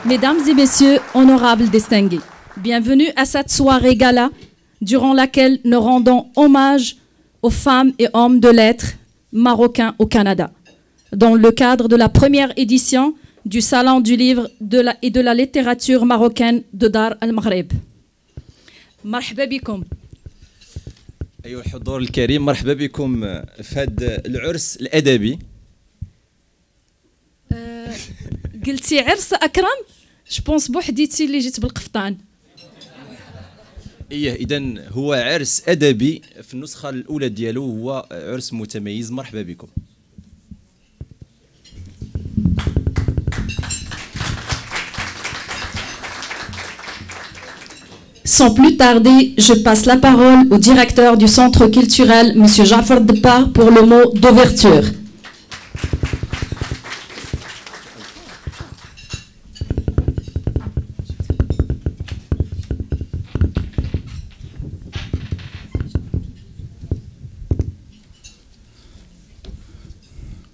Mesdames et messieurs, honorables distingués, bienvenue à cette soirée gala durant laquelle nous rendons hommage aux femmes et hommes de lettres marocains au Canada, dans le cadre de la première édition du Salon du livre et de la littérature marocaine de Dar al-Maghreb. مرحبا بكم. أيها الحضور الكريم، مرحبا بكم في هذا العرس الأدبي. قلتي عرس أكرم؟ جبونس بوحديتي اللي جيت بالقفطان. إذن هو عرس أدبي في النسخة الأولى ديالو، هو عرس متميز. مرحبا بكم. Sans plus tarder, je passe la parole au directeur du Centre culturel, M. Jafar Depar, pour le mot d'ouverture.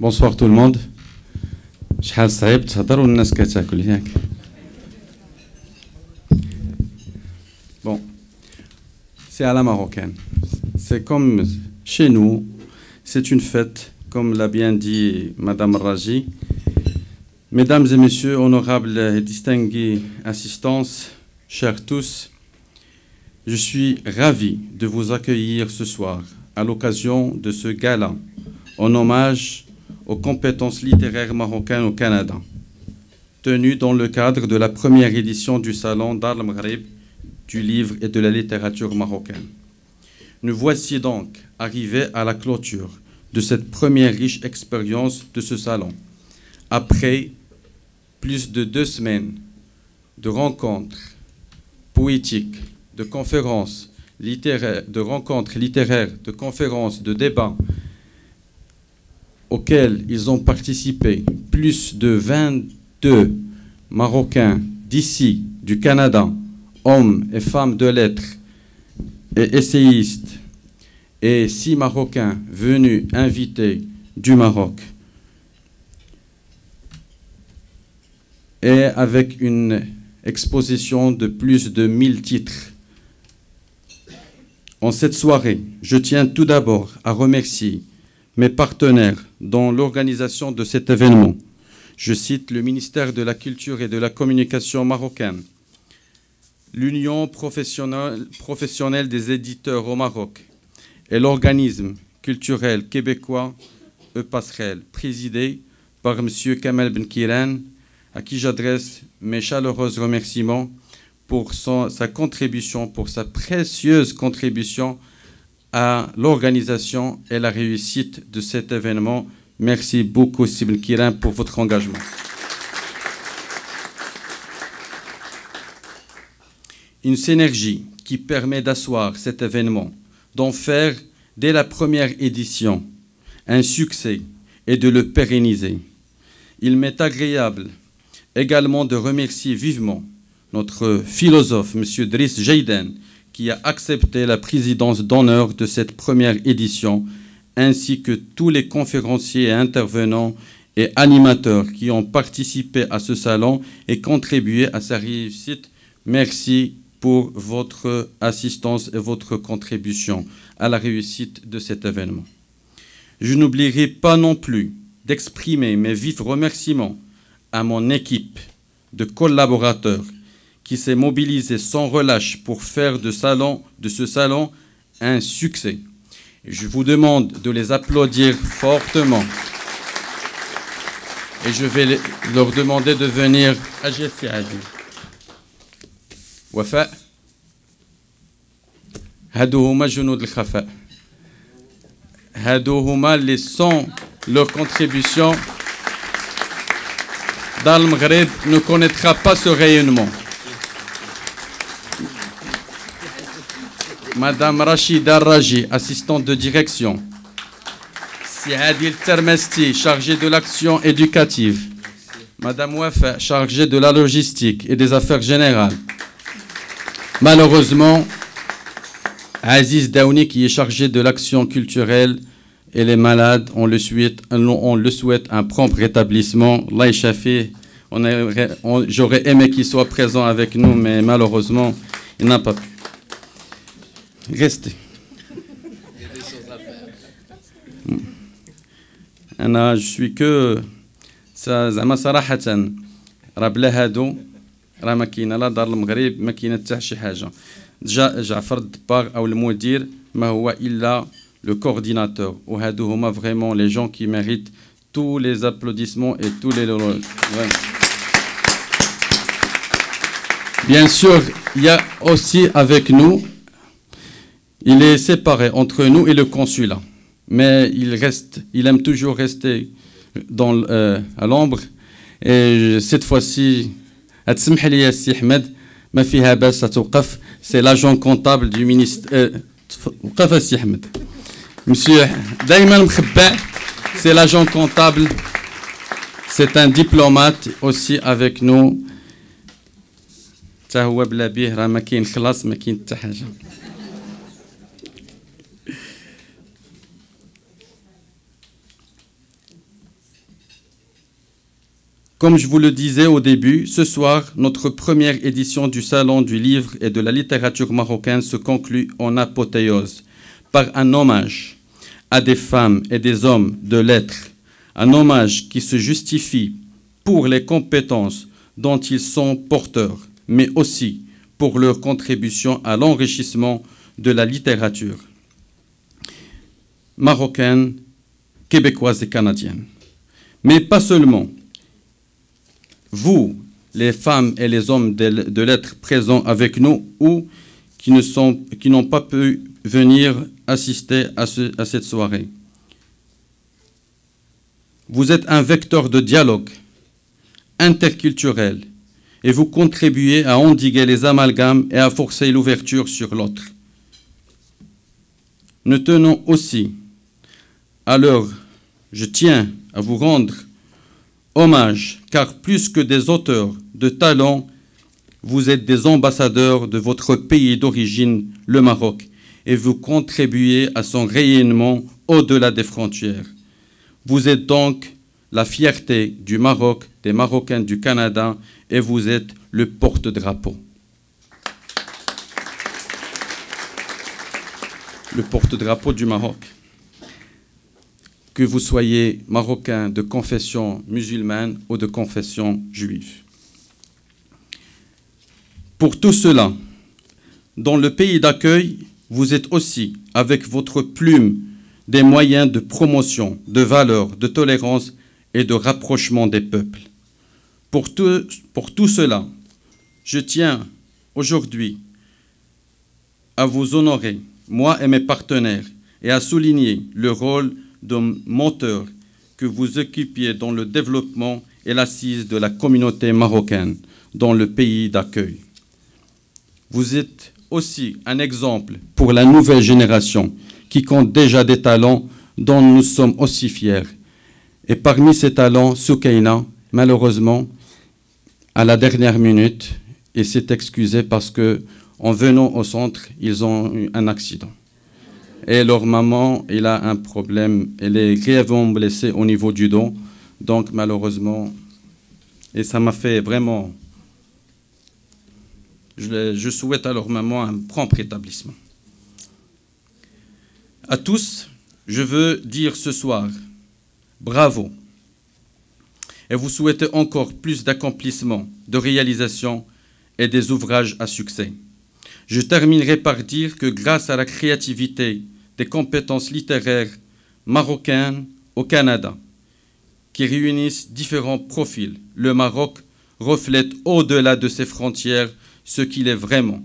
Bonsoir tout le monde. شحال صعيب تهضر والناس كتاكل ياك. Bon, c'est à la marocaine. C'est comme chez nous, c'est une fête, comme l'a bien dit Madame Raji. Mesdames et messieurs, honorables et distingués assistants, chers tous, je suis ravi de vous accueillir ce soir à l'occasion de ce gala en hommage aux compétences littéraires marocaines au Canada, tenu dans le cadre de la première édition du Salon Dar al-Maghreb du livre et de la littérature marocaine. Nous voici donc arrivés à la clôture de cette première riche expérience de ce salon. Après plus de 2 semaines de rencontres poétiques, de conférences littéraires, de rencontres littéraires, de conférences, de débats, auxquels ils ont participé plus de 22 Marocains d'ici, du Canada, hommes et femmes de lettres et essayistes, et 6 Marocains venus invités du Maroc, et avec une exposition de plus de 1000 titres. En cette soirée, je tiens tout d'abord à remercier mes partenaires dans l'organisation de cet événement. Je cite le ministère de la Culture et de la Communication marocaine, l'Union professionnelle des éditeurs au Maroc et l'organisme culturel québécois E-Passerelle, présidé par M. Kamel Benkiran, à qui j'adresse mes chaleureux remerciements pour sa contribution, pour sa précieuse contribution à l'organisation et la réussite de cet événement. Merci beaucoup, Sibel Kiran, pour votre engagement. Une synergie qui permet d'asseoir cet événement, d'en faire, dès la première édition, un succès et de le pérenniser. Il m'est agréable également de remercier vivement notre philosophe, M. Driss Jayden, qui a accepté la présidence d'honneur de cette première édition, ainsi que tous les conférenciers et intervenants et animateurs qui ont participé à ce salon et contribué à sa réussite. Merci pour votre assistance et votre contribution à la réussite de cet événement. Je n'oublierai pas non plus d'exprimer mes vifs remerciements à mon équipe de collaborateurs qui s'est mobilisée sans relâche pour faire de ce salon un succès. Et je vous demande de les applaudir fortement. Et je vais leur demander de venir à Jessiadi. Wafa, hadou huma junoud al-khafa. Hadou huma les sons, leur contribution. Dar al-Maghreb ne connaîtra pas ce rayonnement. Madame Rachida Raji, assistante de direction. Si Adil Termesti, chargé de l'action éducative. Madame Wafa, chargée de la logistique et des affaires générales. Malheureusement, Aziz Daouni, qui est chargé de l'action culturelle, elle est malade. On le souhaite un prompt rétablissement. Allah Ishafi, j'aurais aimé qu'il soit présent avec nous, mais malheureusement, il n'a pas pu. Restez. Je suis que زعما صراحة راه بلا هادو راه ما كاينه لا دار المغرب ما كاينه حتى شي حاجه. جعفر الدبار او المدير ما هو الا le coordinateur. وهادو هما vraiment les gens qui méritent tous les applaudissements et tous les ouais. Bien sûr, il y a aussi avec nous, il est séparé entre nous et le consulat, mais il aime toujours rester à l'ombre. Et cette fois-ci, c'est l'agent comptable du ministère. Monsieur Daïman Mkhebba, c'est l'agent comptable. C'est un diplomate aussi avec nous. Comme je vous le disais au début, ce soir, notre première édition du Salon du livre et de la littérature marocaine se conclut en apothéose par un hommage à des femmes et des hommes de lettres, un hommage qui se justifie pour les compétences dont ils sont porteurs, mais aussi pour leur contribution à l'enrichissement de la littérature marocaine, québécoise et canadienne. Mais pas seulement. Vous, les femmes et les hommes de lettres présents avec nous ou qui n'ont pas pu venir assister à cette soirée. Vous êtes un vecteur de dialogue interculturel et vous contribuez à endiguer les amalgames et à forcer l'ouverture sur l'autre. Nous tenons aussi, alors je tiens à vous rendre hommage, car plus que des auteurs de talent, vous êtes des ambassadeurs de votre pays d'origine, le Maroc, et vous contribuez à son rayonnement au-delà des frontières. Vous êtes donc la fierté du Maroc, des Marocains du Canada, et vous êtes le porte-drapeau. Le porte-drapeau du Maroc. Que vous soyez marocain de confession musulmane ou de confession juive. Pour tout cela, dans le pays d'accueil, vous êtes aussi, avec votre plume, des moyens de promotion, de valeur, de tolérance et de rapprochement des peuples. Pour tout cela, je tiens aujourd'hui à vous honorer, moi et mes partenaires, et à souligner le rôle de moteur que vous occupiez dans le développement et l'assise de la communauté marocaine dans le pays d'accueil. Vous êtes aussi un exemple pour la nouvelle génération qui compte déjà des talents dont nous sommes aussi fiers. Et parmi ces talents, Soukaina, malheureusement, à la dernière minute, et s'est excusée parce que en venant au centre, ils ont eu un accident. Et leur maman, elle a un problème, elle est grièvement blessée au niveau du dos. Donc malheureusement, et ça m'a fait vraiment... Je souhaite à leur maman un prompt rétablissement. À tous, je veux dire ce soir, bravo. Et vous souhaitez encore plus d'accomplissements, de réalisations et des ouvrages à succès. Je terminerai par dire que grâce à la créativité des compétences littéraires marocaines au Canada, qui réunissent différents profils, le Maroc reflète au-delà de ses frontières ce qu'il est vraiment,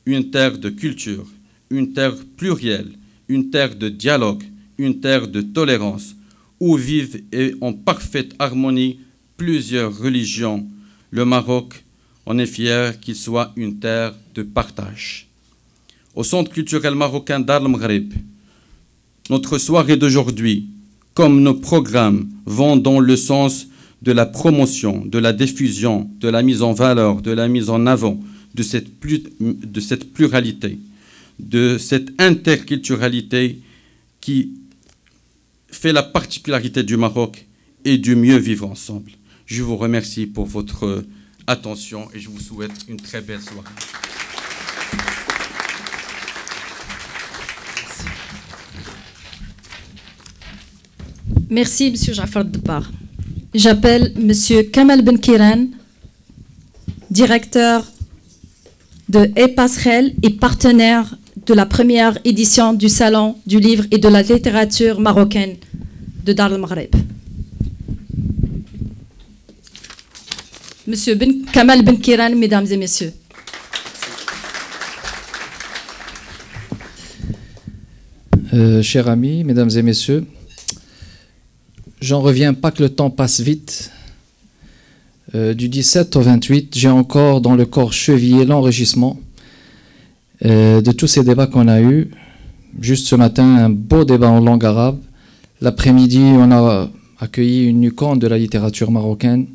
une terre de culture, une terre plurielle, une terre de dialogue, une terre de tolérance, où vivent et en parfaite harmonie plusieurs religions. Le Maroc, on est fier qu'il soit une terre de partage. Au Centre culturel marocain d'Ar el Maghreb, notre soirée d'aujourd'hui comme nos programmes vont dans le sens de la promotion, de la diffusion, de la mise en valeur, de la mise en avant de cette pluralité, de cette interculturalité qui fait la particularité du Maroc et du mieux vivre ensemble. Je vous remercie pour votre attention et je vous souhaite une très belle soirée. Merci, M. Jafar Dbar. J'appelle M. Kamal Benkiran, directeur de E-Passerelle et partenaire de la première édition du Salon du livre et de la littérature marocaine de Dar el-Maghreb. Monsieur Kamal Benkiran, mesdames et messieurs. Chers amis, mesdames et messieurs, j'en reviens pas que le temps passe vite. Du 17 au 28, j'ai encore dans le corps chevillé l'enrichissement de tous ces débats qu'on a eus. Juste ce matin, un beau débat en langue arabe. L'après-midi, on a accueilli une icône de la littérature marocaine,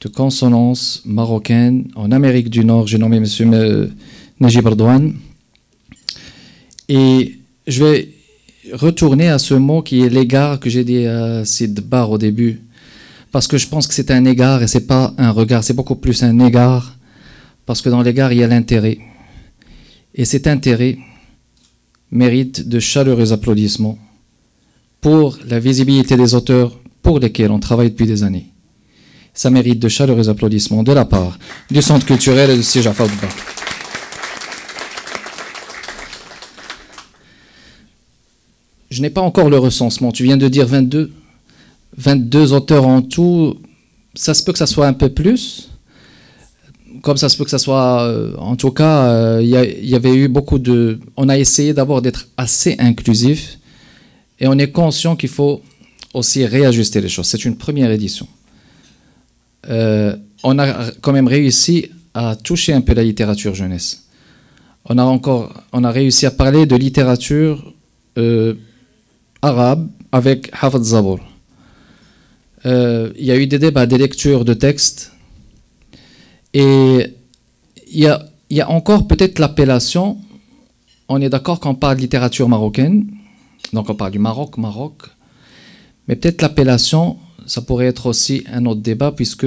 de consonance marocaine en Amérique du Nord. J'ai nommé M. Najib Erdouane. Et je vais retourner à ce mot qui est l'égard que j'ai dit à Sid Bar au début. Parce que je pense que c'est un égard et c'est pas un regard, c'est beaucoup plus un égard. Parce que dans l'égard, il y a l'intérêt. Et cet intérêt mérite de chaleureux applaudissements pour la visibilité des auteurs pour lesquels on travaille depuis des années. Ça mérite de chaleureux applaudissements de la part du Centre culturel et de C. Jafar Dbar. Je n'ai pas encore le recensement. Tu viens de dire 22 auteurs en tout. Ça se peut que ça soit un peu plus. Comme ça se peut que ça soit... en tout cas, il y avait eu beaucoup de... On a essayé d'abord d'être assez inclusif. Et on est conscient qu'il faut aussi réajuster les choses. C'est une première édition. On a quand même réussi à toucher un peu la littérature jeunesse. On a réussi à parler de littérature arabe avec Hafez Zabour. Il y a eu des débats, des lectures de textes. Et il y a encore peut-être l'appellation. On est d'accord qu'on parle de littérature marocaine. Donc on parle du Maroc. Mais peut-être l'appellation, ça pourrait être aussi un autre débat, puisque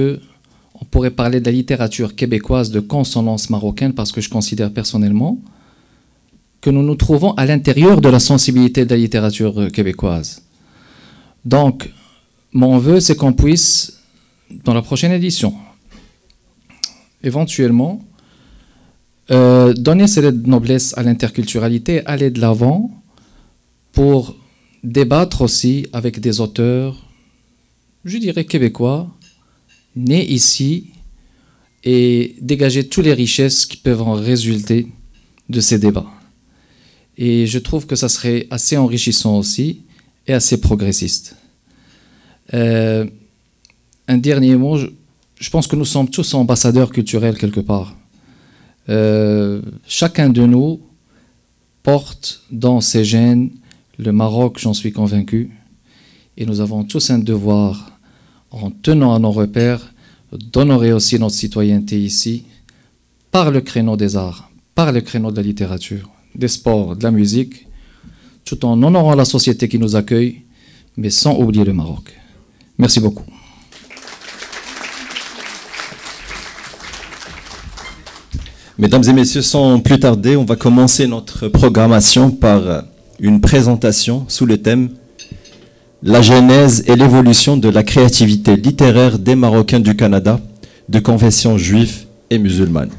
on pourrait parler de la littérature québécoise de consonance marocaine, parce que je considère personnellement que nous nous trouvons à l'intérieur de la sensibilité de la littérature québécoise. Donc, mon vœu, c'est qu'on puisse, dans la prochaine édition, éventuellement, donner cette noblesse à l'interculturalité, aller de l'avant pour débattre aussi avec des auteurs, je dirais québécois, nés ici, et dégager toutes les richesses qui peuvent en résulter de ces débats. Et je trouve que ça serait assez enrichissant aussi et assez progressiste. Un dernier mot, je pense que nous sommes tous ambassadeurs culturels quelque part. Chacun de nous porte dans ses gènes le Maroc, j'en suis convaincu, et nous avons tous un devoir, en tenant à nos repères, d'honorer aussi notre citoyenneté ici, par le créneau des arts, par le créneau de la littérature, des sports, de la musique, tout en honorant la société qui nous accueille, mais sans oublier le Maroc. Merci beaucoup. Mesdames et messieurs, sans plus tarder, on va commencer notre programmation par une présentation sous le thème « La genèse et l'évolution de la créativité littéraire des Marocains du Canada, de confession juive et musulmane »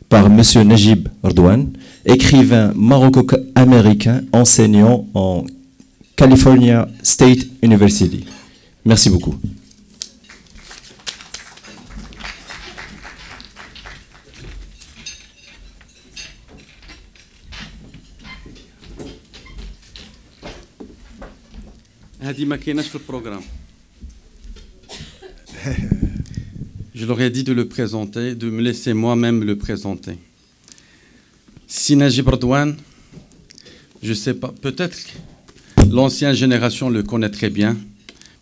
par M. Najib Erdouane, écrivain maroco-américain enseignant en California State University. Merci beaucoup. Je leur ai dit de le présenter, de me laisser moi-même le présenter. Si Najib Erdouane, je ne sais pas, peut-être L'ancienne génération le connaît très bien,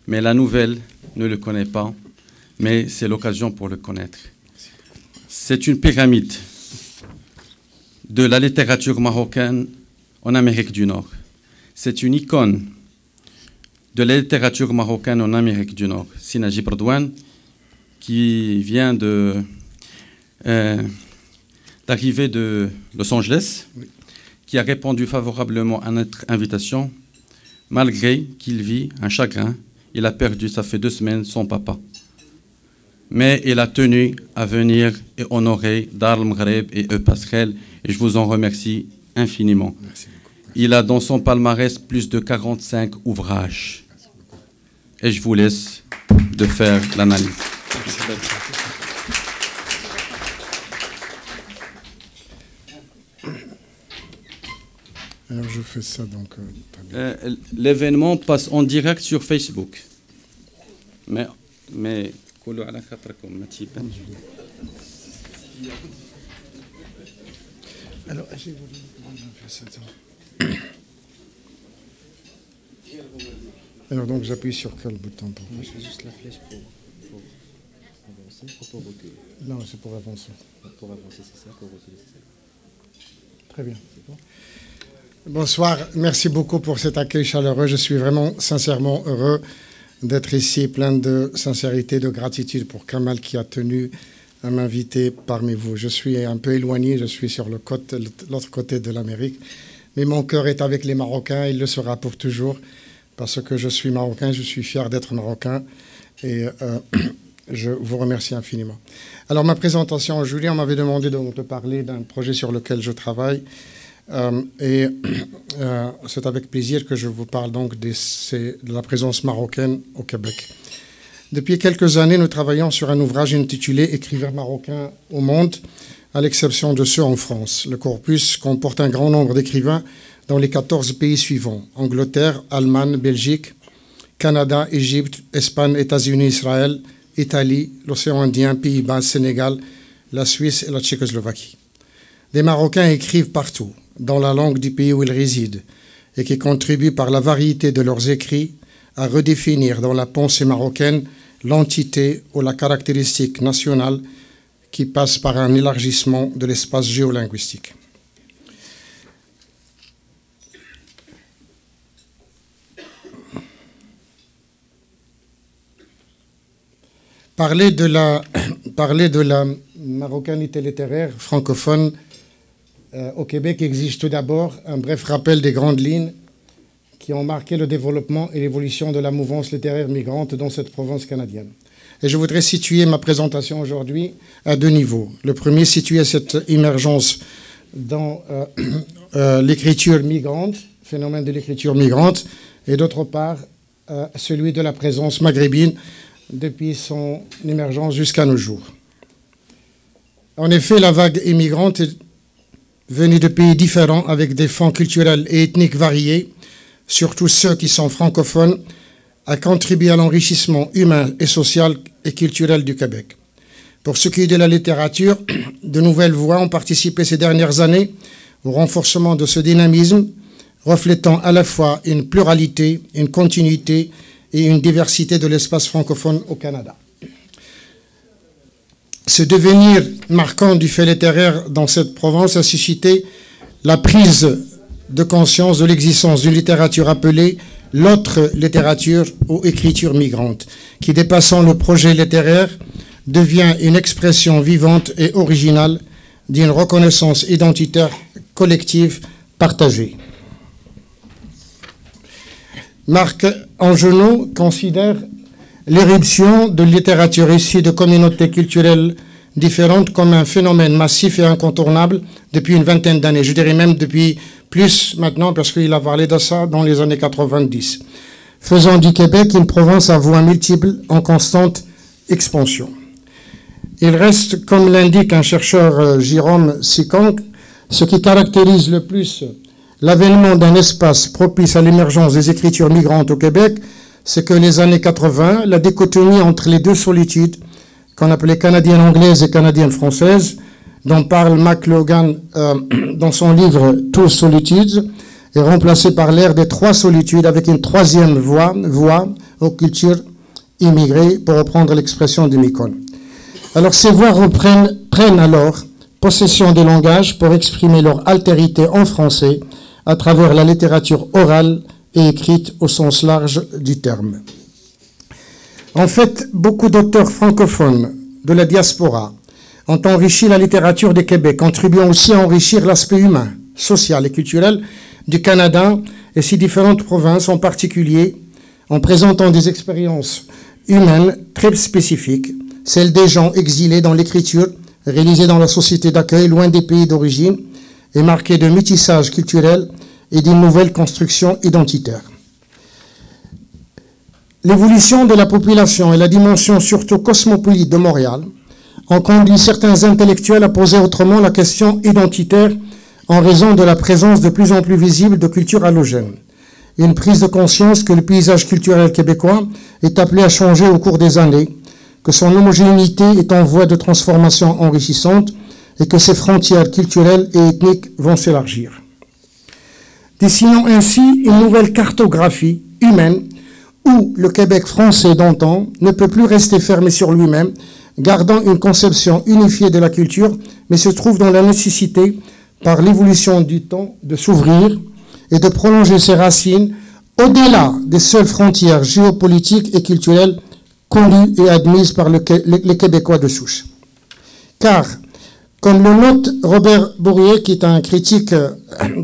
mais la nouvelle ne le connaît pas, mais c'est l'occasion pour le connaître. C'est une pyramide de la littérature marocaine en Amérique du Nord. C'est une icône de la littérature marocaine en Amérique du Nord. C'est Najib Redouane, qui vient d'arriver de Los Angeles, qui a répondu favorablement à notre invitation, malgré qu'il vit un chagrin. Il a perdu, ça fait 2 semaines, son papa. Mais il a tenu à venir et honorer Dar el-Maghreb et Passerelle, et je vous en remercie infiniment. Il a dans son palmarès plus de 45 ouvrages. Et je vous laisse de faire l'analyse. Alors je fais ça donc. L'événement passe en direct sur Facebook. Mais alors, alors donc j'appuie sur quel bouton pour c'est juste la flèche pour avancer ou pour reculer? Non, c'est pour avancer. Pour avancer, c'est ça, pour reculer, c'est ça. Très bien. Bonsoir, merci beaucoup pour cet accueil chaleureux. Je suis vraiment sincèrement heureux d'être ici, plein de sincérité, de gratitude pour Kamal qui a tenu à m'inviter parmi vous. Je suis un peu éloigné, je suis sur l'autre côté de l'Amérique, mais mon cœur est avec les Marocains, il le sera pour toujours, parce que je suis Marocain, je suis fier d'être Marocain, et je vous remercie infiniment. Alors ma présentation aujourd'hui, on m'avait demandé donc de parler d'un projet sur lequel je travaille, c'est avec plaisir que je vous parle donc de la présence marocaine au Québec. Depuis quelques années, nous travaillons sur un ouvrage intitulé « Écrivains marocains au monde », à l'exception de ceux en France. Le corpus comporte un grand nombre d'écrivains dans les 14 pays suivants: Angleterre, Allemagne, Belgique, Canada, Égypte, Espagne, États-Unis, Israël, Italie, l'océan Indien, Pays-Bas, Sénégal, la Suisse et la Tchécoslovaquie. Des Marocains écrivent partout, dans la langue du pays où ils résident, et qui contribuent par la variété de leurs écrits à redéfinir dans la pensée marocaine l'entité ou la caractéristique nationale qui passe par un élargissement de l'espace géolinguistique. Parler de la marocanité littéraire francophone au Québec exige tout d'abord un bref rappel des grandes lignes qui ont marqué le développement et l'évolution de la mouvance littéraire migrante dans cette province canadienne. Et je voudrais situer ma présentation aujourd'hui à 2 niveaux. Le premier, situer cette émergence dans l'écriture migrante, phénomène de l'écriture migrante, et d'autre part, celui de la présence maghrébine depuis son émergence jusqu'à nos jours. En effet, la vague immigrante est venue de pays différents avec des fonds culturels et ethniques variés, surtout ceux qui sont francophones, a contribué à l'enrichissement humain et social et culturel du Québec. Pour ce qui est de la littérature, de nouvelles voix ont participé ces dernières années au renforcement de ce dynamisme, reflétant à la fois une pluralité, une continuité et une diversité de l'espace francophone au Canada. Ce devenir marquant du fait littéraire dans cette province a suscité la prise de conscience de l'existence d'une littérature appelée l'autre littérature ou écriture migrante, qui, dépassant le projet littéraire, devient une expression vivante et originale d'une reconnaissance identitaire collective partagée. Marc Angenot considère l'éruption de littérature issue de communautés culturelles différentes comme un phénomène massif et incontournable depuis une vingtaine d'années. Je dirais même depuis plus maintenant, parce qu'il a parlé de ça dans les années 90. Faisant du Québec une province à voix multiples en constante expansion. Il reste, comme l'indique un chercheur Jérôme Sikong, ce qui caractérise le plus l'avènement d'un espace propice à l'émergence des écritures migrantes au Québec, c'est que les années 80, la dichotomie entre les deux solitudes, qu'on appelait canadienne anglaise et canadienne française, dont parle McLogan dans son livre Two Solitudes, est remplacée par l'ère des trois solitudes avec une troisième voie aux cultures immigrées, pour reprendre l'expression de Micone. Alors ces voix prennent alors possession des langages pour exprimer leur altérité en français à travers la littérature orale et écrite au sens large du terme. En fait, beaucoup d'auteurs francophones de la diaspora ont enrichi la littérature du Québec, contribuant aussi à enrichir l'aspect humain, social et culturel du Canada et ses différentes provinces, en particulier en présentant des expériences humaines très spécifiques, celles des gens exilés dans l'écriture, réalisée dans la société d'accueil, loin des pays d'origine, et marquée de métissage culturel et d'une nouvelle construction identitaire. L'évolution de la population et la dimension surtout cosmopolite de Montréal ont conduit certains intellectuels à poser autrement la question identitaire en raison de la présence de plus en plus visible de cultures allogènes. Une prise de conscience que le paysage culturel québécois est appelé à changer au cours des années, que son homogénéité est en voie de transformation enrichissante et que ses frontières culturelles et ethniques vont s'élargir. Dessinant ainsi une nouvelle cartographie humaine où le Québec français d'antan ne peut plus rester fermé sur lui-même, gardant une conception unifiée de la culture, mais se trouve dans la nécessité, par l'évolution du temps, de s'ouvrir et de prolonger ses racines au-delà des seules frontières géopolitiques et culturelles connues et admises par les Québécois de souche. Car, comme le note Robert Bourrier, qui est un critique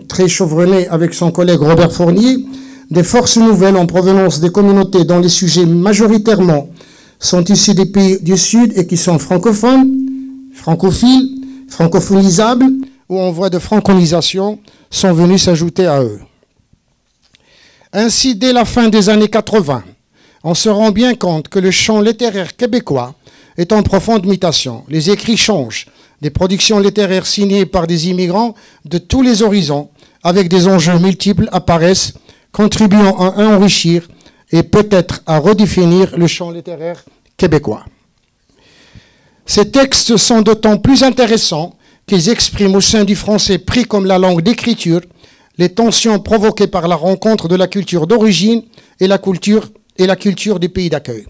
très chevronné avec son collègue Robert Fournier, des forces nouvelles en provenance des communautés dont les sujets majoritairement sont issus des pays du Sud et qui sont francophones, francophiles, francophonisables ou en voie de franconisation, sont venus s'ajouter à eux. Ainsi, dès la fin des années 80, on se rend bien compte que le champ littéraire québécois est en profonde mutation. Les écrits changent, des productions littéraires signées par des immigrants de tous les horizons, avec des enjeux multiples, apparaissent, contribuant à enrichir et peut-être à redéfinir le champ littéraire québécois. Ces textes sont d'autant plus intéressants qu'ils expriment au sein du français pris comme la langue d'écriture les tensions provoquées par la rencontre de la culture d'origine et la culture des pays d'accueil.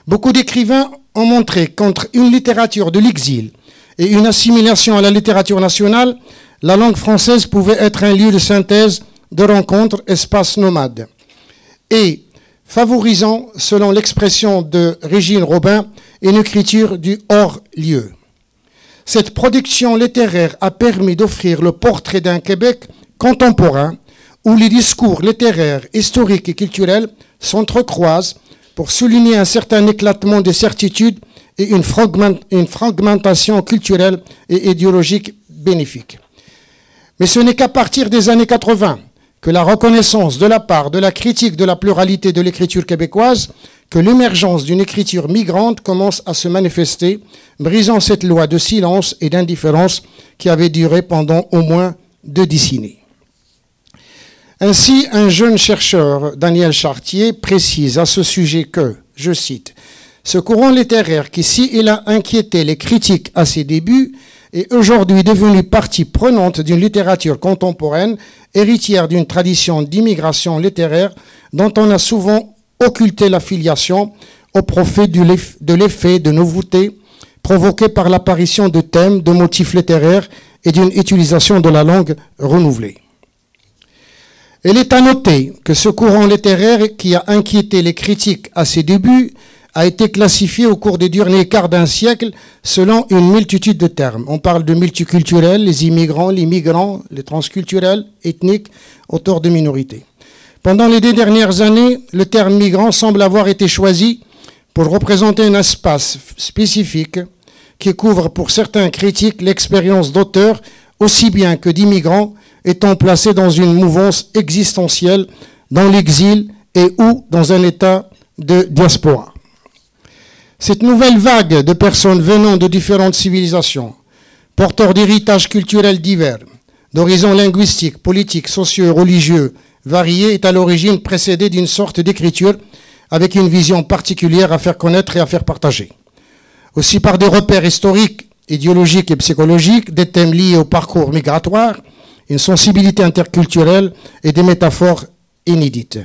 Beaucoup d'écrivains ont montré qu'entre une littérature de l'exil et une assimilation à la littérature nationale, la langue française pouvait être un lieu de synthèse, de rencontre, espace nomade. Et favorisant, selon l'expression de Régine Robin, une écriture du hors-lieu. Cette production littéraire a permis d'offrir le portrait d'un Québec contemporain où les discours littéraires, historiques et culturels s'entrecroisent pour souligner un certain éclatement des certitudes et une fragmentation culturelle et idéologique bénéfique. Mais ce n'est qu'à partir des années 80 que la reconnaissance de la part de la critique de la pluralité de l'écriture québécoise, que l'émergence d'une écriture migrante commence à se manifester, brisant cette loi de silence et d'indifférence qui avait duré pendant au moins 2 décennies. Ainsi, un jeune chercheur, Daniel Chartier, précise à ce sujet que, je cite, « Ce courant littéraire qui, si il a inquiété les critiques à ses débuts, est aujourd'hui devenu partie prenante d'une littérature contemporaine, héritière d'une tradition d'immigration littéraire dont on a souvent occulté l'affiliation au profit de l'effet de nouveauté provoqué par l'apparition de thèmes, de motifs littéraires et d'une utilisation de la langue renouvelée. » Il est à noter que ce courant littéraire qui a inquiété les critiques à ses débuts a été classifié au cours des derniers quarts d'un siècle selon une multitude de termes. On parle de multiculturels, les immigrants, les migrants, les transculturels, ethniques, auteurs de minorités. Pendant les 2 dernières années, le terme migrant semble avoir été choisi pour représenter un espace spécifique qui couvre pour certains critiques l'expérience d'auteurs aussi bien que d'immigrants étant placés dans une mouvance existentielle, dans l'exil et ou dans un état de diaspora. Cette nouvelle vague de personnes venant de différentes civilisations, porteurs d'héritages culturels divers, d'horizons linguistiques, politiques, sociaux et religieux variés, est à l'origine précédée d'une sorte d'écriture avec une vision particulière à faire connaître et à faire partager. Aussi par des repères historiques, idéologiques et psychologiques, des thèmes liés au parcours migratoire une sensibilité interculturelle et des métaphores inédites.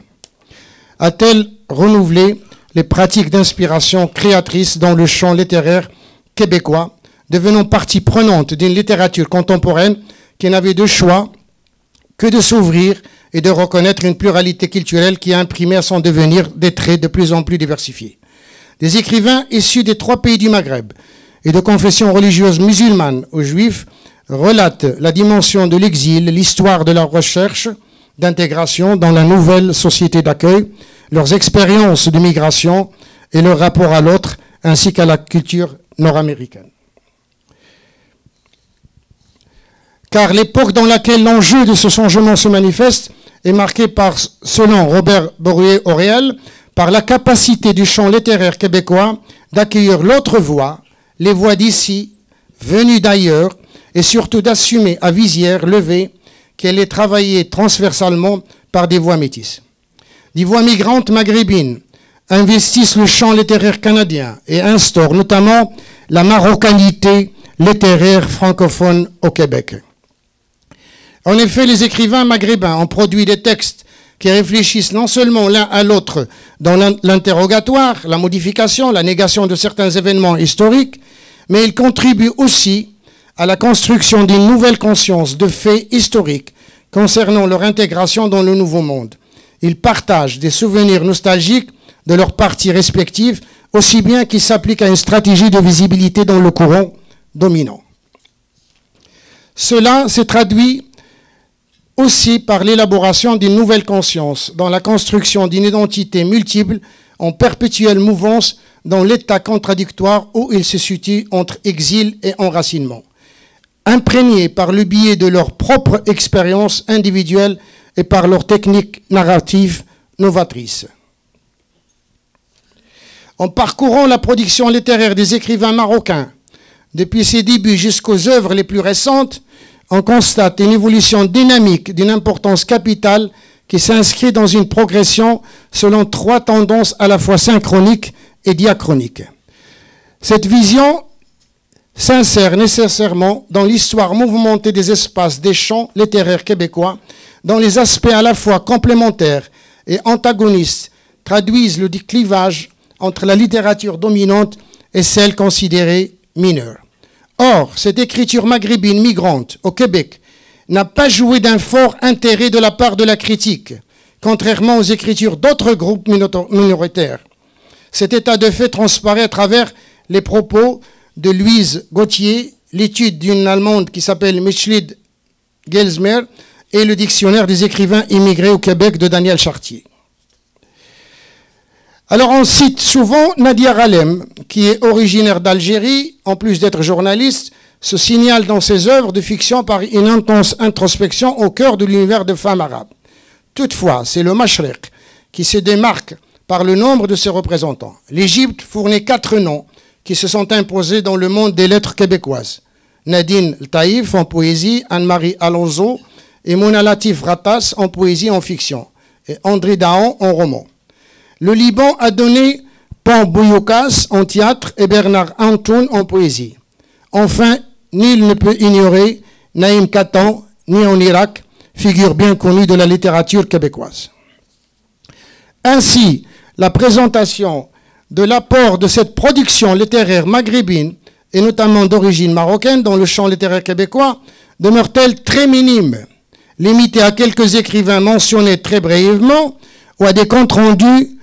A-t-elle renouvelé les pratiques d'inspiration créatrice dans le champ littéraire québécois, devenant partie prenante d'une littérature contemporaine qui n'avait de choix que de s'ouvrir et de reconnaître une pluralité culturelle qui a imprimé à son devenir des traits de plus en plus diversifiés. Des écrivains issus des 3 pays du Maghreb et de confessions religieuses musulmanes ou juifs relatent la dimension de l'exil, l'histoire de la recherche d'intégration dans la nouvelle société d'accueil, leurs expériences de migration et leur rapport à l'autre, ainsi qu'à la culture nord-américaine. Car l'époque dans laquelle l'enjeu de ce changement se manifeste est marquée par, selon Robert Bourrier-Auréal, par la capacité du champ littéraire québécois d'accueillir l'autre voix, les voix d'ici, venues d'ailleurs, et surtout d'assumer à visière levée qu'elle est travaillée transversalement par des voix métisses. Des voix migrantes maghrébines investissent le champ littéraire canadien et instaurent notamment la marocanité littéraire francophone au Québec. En effet, les écrivains maghrébins ont produit des textes qui réfléchissent non seulement l'un à l'autre dans l'interrogatoire, la modification, la négation de certains événements historiques, mais ils contribuent aussi à la construction d'une nouvelle conscience de faits historiques concernant leur intégration dans le nouveau monde. Ils partagent des souvenirs nostalgiques de leurs parties respectives, aussi bien qu'ils s'appliquent à une stratégie de visibilité dans le courant dominant. Cela s'est traduit aussi par l'élaboration d'une nouvelle conscience, dans la construction d'une identité multiple en perpétuelle mouvance dans l'état contradictoire où ils se situent entre exil et enracinement, imprégnés par le biais de leur propre expérience individuelle et par leur technique narrative novatrice. En parcourant la production littéraire des écrivains marocains, depuis ses débuts jusqu'aux œuvres les plus récentes, on constate une évolution dynamique d'une importance capitale qui s'inscrit dans une progression selon 3 tendances à la fois synchroniques et diachroniques. Cette vision s'insère nécessairement dans l'histoire mouvementée des espaces des champs littéraires québécois, dont les aspects à la fois complémentaires et antagonistes traduisent le clivage entre la littérature dominante et celle considérée mineure. Or, cette écriture maghrébine migrante au Québec n'a pas joué d'un fort intérêt de la part de la critique, contrairement aux écritures d'autres groupes minoritaires. Cet état de fait transparaît à travers les propos de Louise Gauthier, l'étude d'une Allemande qui s'appelle Michelid Gelsmer et le dictionnaire des écrivains immigrés au Québec de Daniel Chartier. Alors on cite souvent Nadia Ralem, qui est originaire d'Algérie, en plus d'être journaliste, se signale dans ses œuvres de fiction par une intense introspection au cœur de l'univers de femmes arabes. Toutefois, c'est le Mashriq qui se démarque par le nombre de ses représentants. L'Égypte fournit 4 noms qui se sont imposés dans le monde des lettres québécoises. Nadine Taïf en poésie, Anne-Marie Alonso et Mona Latif Ratas en poésie et en fiction, et André Dahan en roman. Le Liban a donné Pan Bouyoukas en théâtre et Bernard Antoun en poésie. Enfin, nul ne peut ignorer Naïm Katan, né en Irak, figure bien connue de la littérature québécoise. Ainsi, la présentation de l'apport de cette production littéraire maghrébine, et notamment d'origine marocaine, dans le champ littéraire québécois, demeure-t-elle très minime, limitée à quelques écrivains mentionnés très brièvement ou à des comptes rendus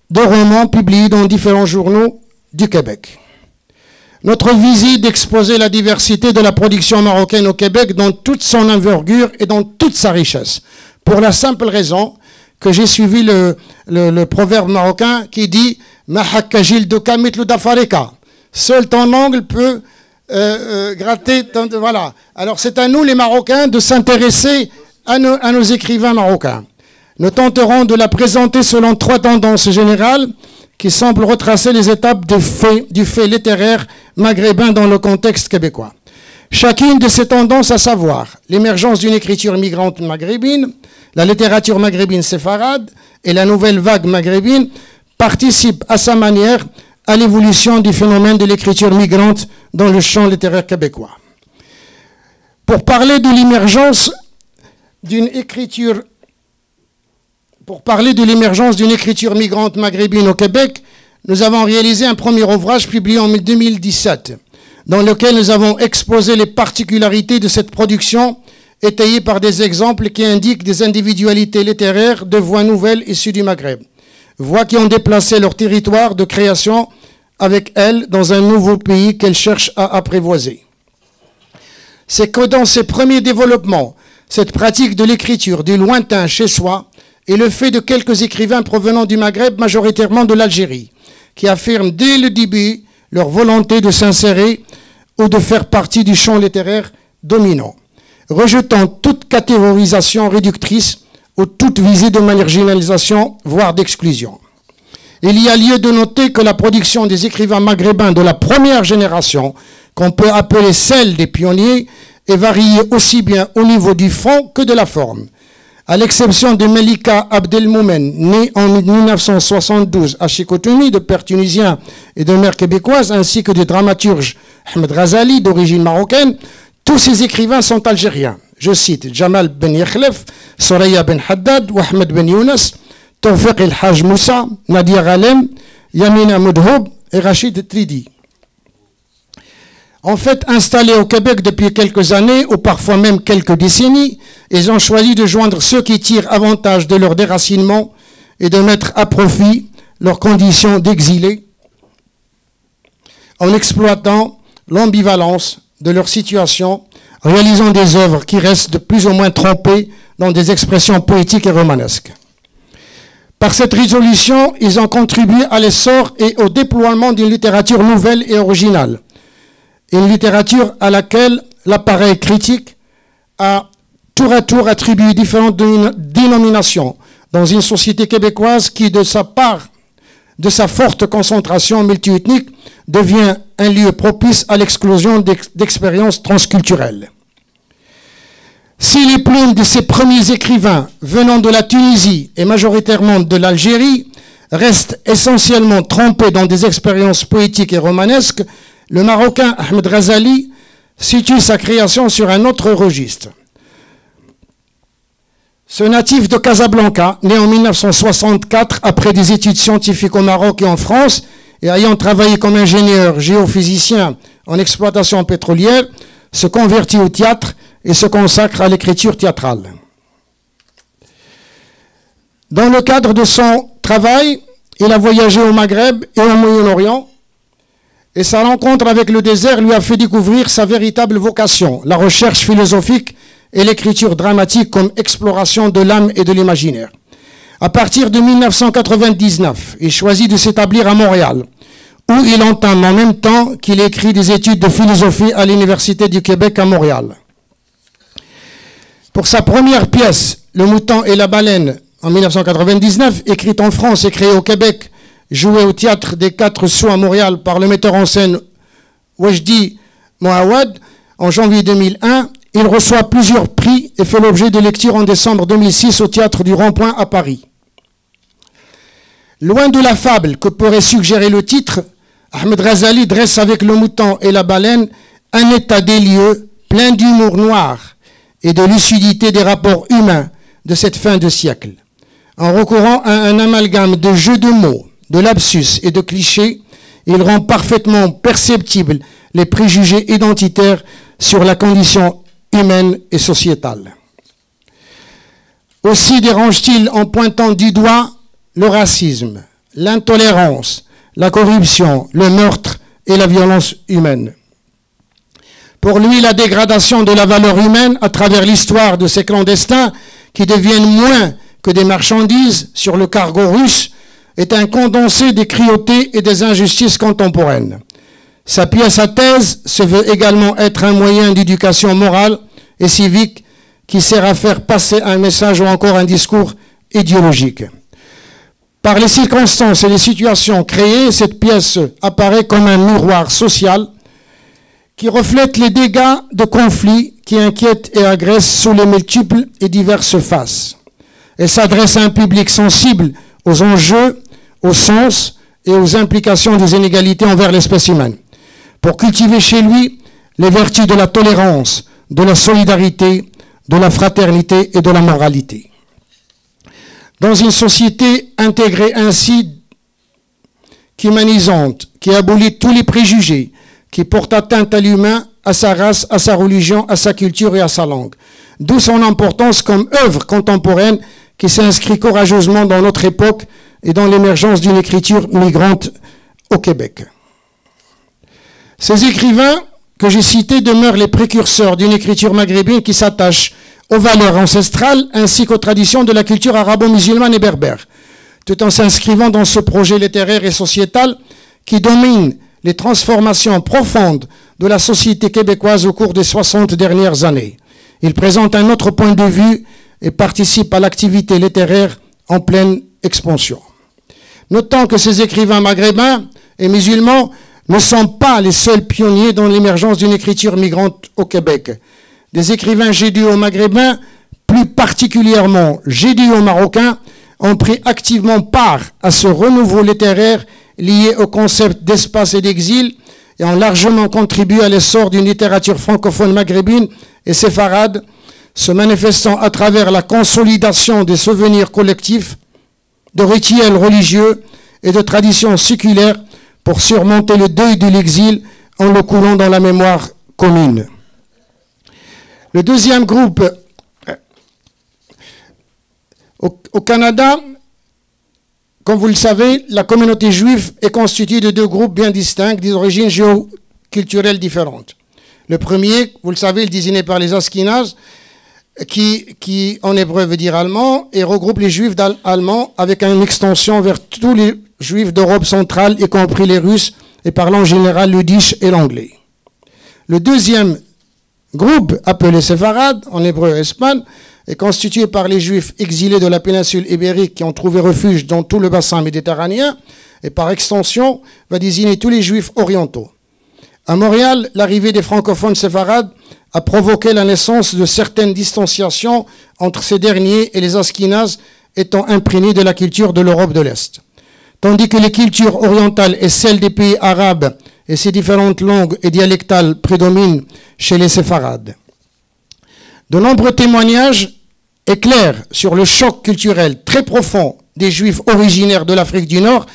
de romans publiés dans différents journaux du Québec. Notre visite d'exposer la diversité de la production marocaine au Québec dans toute son envergure et dans toute sa richesse, pour la simple raison que j'ai suivi le proverbe marocain qui dit « Mahakajil doka mitlu dafareka ». Seul ton ongle peut gratter. Voilà. Alors c'est à nous les Marocains de s'intéresser à nos écrivains marocains. Nous tenterons de la présenter selon 3 tendances générales qui semblent retracer les étapes du fait littéraire maghrébin dans le contexte québécois. Chacune de ces tendances, à savoir l'émergence d'une écriture migrante maghrébine, la littérature maghrébine séfarade et la nouvelle vague maghrébine, participe à sa manière à l'évolution du phénomène de l'écriture migrante dans le champ littéraire québécois. Pour parler de l'émergence d'une écriture, pour parler de l'émergence d'une écriture migrante maghrébine au Québec, nous avons réalisé un premier ouvrage publié en 2017, dans lequel nous avons exposé les particularités de cette production, étayées par des exemples qui indiquent des individualités littéraires de voix nouvelles issues du Maghreb, voix qui ont déplacé leur territoire de création avec elles dans un nouveau pays qu'elles cherchent à apprivoiser. C'est que dans ces premiers développements, cette pratique de l'écriture du lointain chez soi est le fait de quelques écrivains provenant du Maghreb, majoritairement de l'Algérie, qui affirment dès le début leur volonté de s'insérer ou de faire partie du champ littéraire dominant, rejetant toute catégorisation réductrice ou toute visée de marginalisation, voire d'exclusion. Il y a lieu de noter que la production des écrivains maghrébins de la première génération, qu'on peut appeler celle des pionniers, est variée aussi bien au niveau du fond que de la forme. À l'exception de Melika Abdelmoumen, né en 1972 à Chikotoumi, de père tunisien et de mère québécoise, ainsi que du dramaturge Ahmed Ghazali, d'origine marocaine, tous ces écrivains sont algériens. Je cite Jamal Ben Yakhlef, Soraya Ben Haddad, Ahmed Ben Younes, Tawfiq El-Haj Moussa, Nadia Ghalem, Yamina Moudhoub et Rachid Tridi. En fait, installés au Québec depuis quelques années, ou parfois même quelques décennies, ils ont choisi de joindre ceux qui tirent avantage de leur déracinement et de mettre à profit leurs conditions d'exilés en exploitant l'ambivalence de leur situation, réalisant des œuvres qui restent de plus ou moins trempées dans des expressions poétiques et romanesques. Par cette résolution, ils ont contribué à l'essor et au déploiement d'une littérature nouvelle et originale, une littérature à laquelle l'appareil critique a tour à tour attribué différentes dénominations dans une société québécoise qui, de sa part, de sa forte concentration multiethnique, devient un lieu propice à l'explosion d'expériences transculturelles. Si les plumes de ces premiers écrivains venant de la Tunisie et majoritairement de l'Algérie restent essentiellement trempées dans des expériences poétiques et romanesques, le Marocain Ahmed Ghazali situe sa création sur un autre registre. Ce natif de Casablanca, né en 1964 après des études scientifiques au Maroc et en France, et ayant travaillé comme ingénieur géophysicien en exploitation pétrolière, se convertit au théâtre et se consacre à l'écriture théâtrale. Dans le cadre de son travail, il a voyagé au Maghreb et au Moyen-Orient, et sa rencontre avec le désert lui a fait découvrir sa véritable vocation, la recherche philosophique et l'écriture dramatique comme exploration de l'âme et de l'imaginaire. À partir de 1999, il choisit de s'établir à Montréal, où il entame en même temps qu'il écrit des études de philosophie à l'Université du Québec à Montréal. Pour sa première pièce, Le mouton et la baleine, en 1999, écrite en France et créée au Québec, jouée au Théâtre des Quatre Sceaux à Montréal par le metteur en scène Wajdi Moawad, en janvier 2001, il reçoit plusieurs prix et fait l'objet de lectures en décembre 2006 au Théâtre du Rond-Point à Paris. Loin de la fable que pourrait suggérer le titre, Ahmed Ghazali dresse avec Le mouton et la baleine un état des lieux plein d'humour noir et de lucidité des rapports humains de cette fin de siècle. En recourant à un amalgame de jeux de mots, de lapsus et de clichés, il rend parfaitement perceptibles les préjugés identitaires sur la condition humaine et sociétale. Aussi dérange-t-il en pointant du doigt le racisme, l'intolérance, la corruption, le meurtre et la violence humaine. Pour lui, la dégradation de la valeur humaine à travers l'histoire de ces clandestins qui deviennent moins que des marchandises sur le cargo russe est un condensé des cruautés et des injustices contemporaines. Sa pièce à thèse se veut également être un moyen d'éducation morale et civique qui sert à faire passer un message ou encore un discours idéologique. Par les circonstances et les situations créées, cette pièce apparaît comme un miroir social qui reflète les dégâts de conflits qui inquiètent et agressent sous les multiples et diverses faces. Elle s'adresse à un public sensible aux enjeux, au sens et aux implications des inégalités envers l'espèce humaine, pour cultiver chez lui les vertus de la tolérance, de la solidarité, de la fraternité et de la moralité. Dans une société intégrée ainsi, qu'humanisante, qui abolit tous les préjugés, qui porte atteinte à l'humain, à sa race, à sa religion, à sa culture et à sa langue. D'où son importance comme œuvre contemporaine qui s'inscrit courageusement dans notre époque et dans l'émergence d'une écriture migrante au Québec. Ces écrivains que j'ai cités demeurent les précurseurs d'une écriture maghrébine qui s'attache aux valeurs ancestrales ainsi qu'aux traditions de la culture arabo-musulmane et berbère, tout en s'inscrivant dans ce projet littéraire et sociétal qui domine les transformations profondes de la société québécoise au cours des 60 dernières années. Il présente un autre point de vue et participe à l'activité littéraire en pleine expansion. Notons que ces écrivains maghrébins et musulmans ne sont pas les seuls pionniers dans l'émergence d'une écriture migrante au Québec. Des écrivains gédio-maghrébins, plus particulièrement gédio-marocains, ont pris activement part à ce renouveau littéraire lié au concept d'espace et d'exil et ont largement contribué à l'essor d'une littérature francophone maghrébine et séfarade, se manifestant à travers la consolidation des souvenirs collectifs, de rituels religieux et de traditions séculaires pour surmonter le deuil de l'exil en le coulant dans la mémoire commune. Le deuxième groupe, au Canada, comme vous le savez, la communauté juive est constituée de deux groupes bien distincts, d'origines géoculturelles différentes. Le premier, vous le savez, est désigné par les Ashkénazes, qui en hébreu veut dire allemand, et regroupe les juifs allemands avec une extension vers tous les juifs d'Europe centrale, y compris les Russes, et parlant en général le yiddish et l'anglais. Le deuxième groupe, appelé séfarade, en hébreu espan, est constitué par les juifs exilés de la péninsule ibérique qui ont trouvé refuge dans tout le bassin méditerranéen, et par extension va désigner tous les juifs orientaux. À Montréal, l'arrivée des francophones séfarades a provoqué la naissance de certaines distanciations entre ces derniers et les Ashkénazes étant imprégnés de la culture de l'Europe de l'Est. Tandis que les cultures orientales et celles des pays arabes et ces différentes langues et dialectales prédominent chez les séfarades. De nombreux témoignages éclairent sur le choc culturel très profond des Juifs originaires de l'Afrique du Nord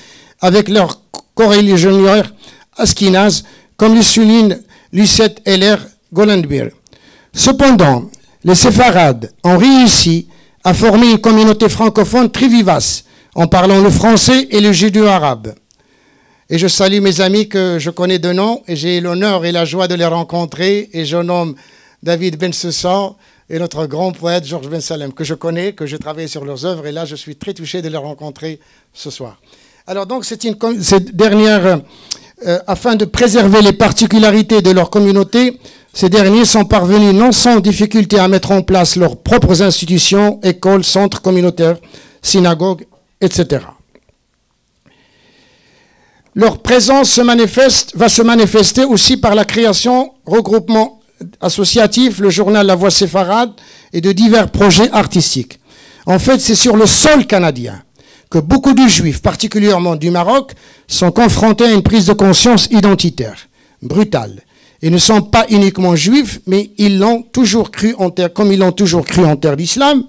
avec leurs corréligionnaires ashkénazes, comme le souligne Lucette Heller-Gollenbier. Cependant, les séfarades ont réussi à former une communauté francophone très vivace, en parlant le français et le judéo-arabe. Et je salue mes amis que je connais de nom, et j'ai l'honneur et la joie de les rencontrer, et je nomme David Ben Soussa et notre grand poète Georges Ben Salem, que je connais, que j'ai travaillé sur leurs œuvres, et là je suis très touché de les rencontrer ce soir. Alors donc cette dernière, afin de préserver les particularités de leur communauté, ces derniers sont parvenus non sans difficulté à mettre en place leurs propres institutions, écoles, centres communautaires, synagogues, etc. Leur présence va se manifester aussi par la création, regroupement associatif, le journal La Voix séfarade et de divers projets artistiques. En fait, c'est sur le sol canadien que beaucoup de Juifs, particulièrement du Maroc, sont confrontés à une prise de conscience identitaire, brutale. Ils ne sont pas uniquement juifs, mais ils l'ont toujours cru en terre, comme ils l'ont toujours cru en terre d'islam,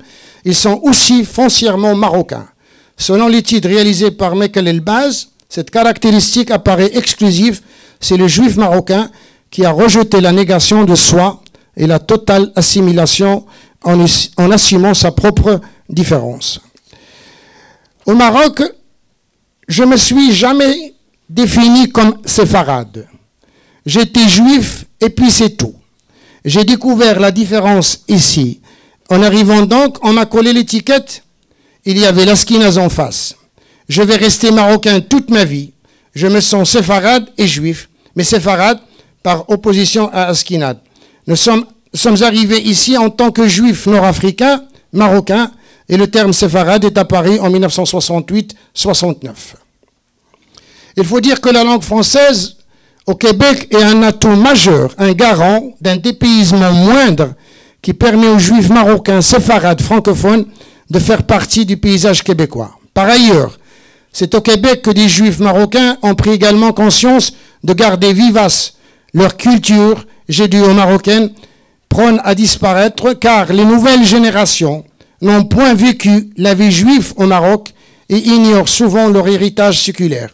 ils sont aussi foncièrement marocains. Selon l'étude réalisée par Michael Elbaz, cette caractéristique apparaît exclusive, c'est le juif marocain qui a rejeté la négation de soi et la totale assimilation en assumant sa propre différence. Au Maroc, je ne me suis jamais défini comme séfarade. J'étais juif et puis c'est tout. J'ai découvert la différence ici. En arrivant donc, on m'a collé l'étiquette, il y avait l'Ashkénaze en face. Je vais rester marocain toute ma vie. Je me sens séfarade et juif, mais séfarade par opposition à Ashkénaze. Nous sommes arrivés ici en tant que juifs nord-africains, marocains, et le terme séfarade est apparu en 1968-69. Il faut dire que la langue française au Québec est un atout majeur, un garant d'un dépaysement moindre qui permet aux juifs marocains séfarades francophones de faire partie du paysage québécois. Par ailleurs, c'est au Québec que des juifs marocains ont pris également conscience de garder vivace leur culture judéo-marocaine prône à disparaître car les nouvelles générations n'ont point vécu la vie juive au Maroc et ignorent souvent leur héritage séculaire.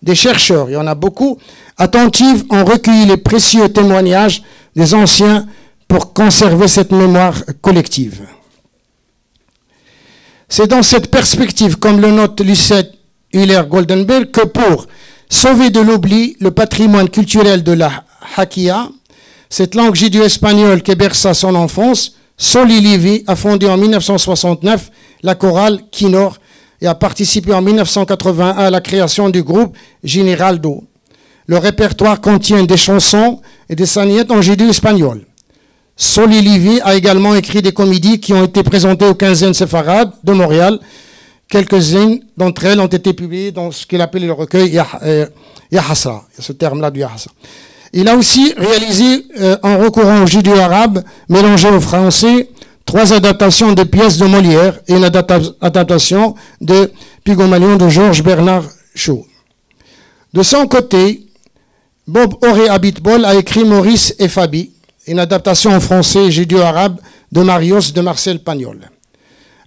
Des chercheurs, il y en a beaucoup, attentifs ont recueilli les précieux témoignages des anciens pour conserver cette mémoire collective. C'est dans cette perspective, comme le note Lucette Huller-Goldenberg, que pour sauver de l'oubli le patrimoine culturel de la Hakia, cette langue judéo-espagnole qui berça son enfance, Soli Livi a fondé en 1969 la chorale Kinor et a participé en 1981 à la création du groupe Generaldo. Le répertoire contient des chansons et des sagnettes en judéo-espagnol. Soli Livi a également écrit des comédies qui ont été présentées aux quinzaines séfarades de Montréal. Quelques-unes d'entre elles ont été publiées dans ce qu'il appelle le recueil Yahassa, ce terme-là du Yahassa. Il a aussi réalisé, en recourant au judéo-arabe, mélangé au français, 3 adaptations de pièces de Molière et une adaptation de Pygmalion de Georges Bernard Shaw. De son côté, Bob Oré Abitbol a écrit Maurice et Fabi, une adaptation en français judéo-arabe de Marius de Marcel Pagnol.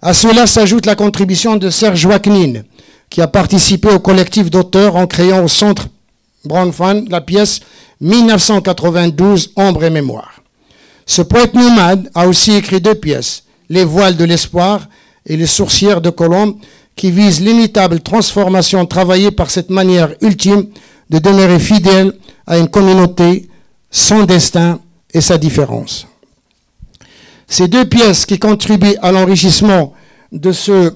À cela s'ajoute la contribution de Serge Joaquin, qui a participé au collectif d'auteurs en créant au Centre Bronfman la pièce 1992 Ombre et Mémoire. Ce poète nomade a aussi écrit 2 pièces, Les voiles de l'espoir et Les sourcières de Colombe, qui visent l'imitable transformation travaillée par cette manière ultime de demeurer fidèle à une communauté, son destin et sa différence. Ces 2 pièces qui contribuent à l'enrichissement de ce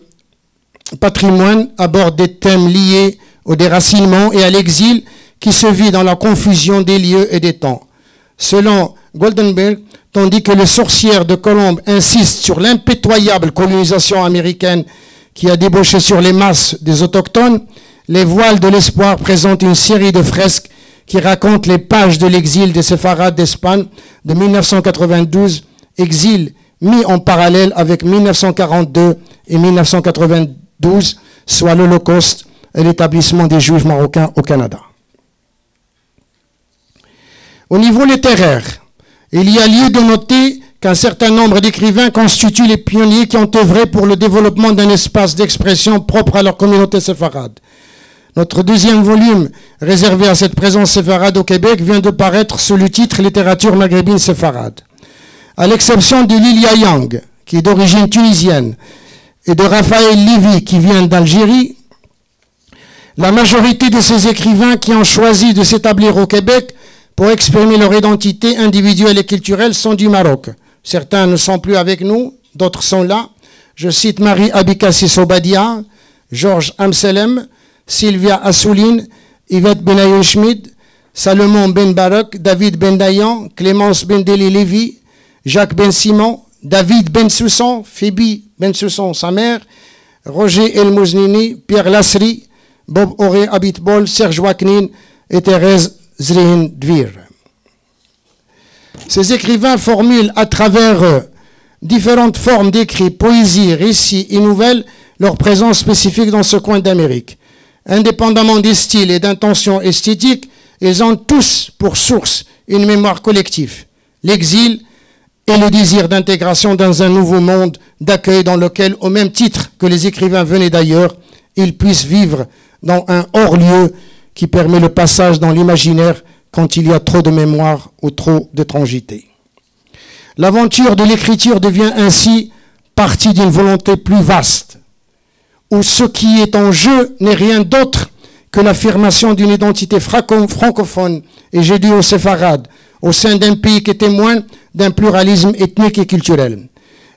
patrimoine abordent des thèmes liés au déracinement et à l'exil qui se vit dans la confusion des lieux et des temps. Selon Goldenberg, tandis que les sorcières de Colombe insistent sur l'impitoyable colonisation américaine qui a débauché sur les masses des autochtones, les voiles de l'espoir présentent une série de fresques qui racontent les pages de l'exil des séfarades d'Espagne de 1992, exil mis en parallèle avec 1942 et 1992, soit l'Holocauste et l'établissement des Juifs marocains au Canada. Au niveau littéraire, il y a lieu de noter qu'un certain nombre d'écrivains constituent les pionniers qui ont œuvré pour le développement d'un espace d'expression propre à leur communauté séfarade. Notre 2e volume, réservé à cette présence séfarade au Québec, vient de paraître sous le titre « Littérature maghrébine séfarade ». À l'exception de Lilia Yang, qui est d'origine tunisienne, et de Raphaël Lévy, qui vient d'Algérie, la majorité de ces écrivains qui ont choisi de s'établir au Québec pour exprimer leur identité individuelle et culturelle sont du Maroc. Certains ne sont plus avec nous, d'autres sont là. Je cite Marie Abikassi Sobadia, Georges Amselem, Sylvia Assouline, Yvette Benayoun Schmid, Salomon Ben Barak, David Ben Dayan, Clémence Ben Deli Lévy, Jacques Ben Simon, David Ben Soussan, Phoebe Ben Soussan, sa mère, Roger El Mouznini, Pierre Lasri, Bob Oré Abitbol, Serge Joaquin et Thérèse Zrihin Dvir. Ces écrivains formulent à travers différentes formes d'écrits, poésie, récits et nouvelles leur présence spécifique dans ce coin d'Amérique. Indépendamment des styles et d'intentions esthétiques, ils ont tous pour source une mémoire collective, l'exil et le désir d'intégration dans un nouveau monde d'accueil dans lequel, au même titre que les écrivains venaient d'ailleurs, ils puissent vivre dans un hors-lieu qui permet le passage dans l'imaginaire quand il y a trop de mémoire ou trop d'étrangeté. L'aventure de l'écriture devient ainsi partie d'une volonté plus vaste, où ce qui est en jeu n'est rien d'autre que l'affirmation d'une identité francophone et judéo-séfarade au sein d'un pays qui témoigne d'un pluralisme ethnique et culturel.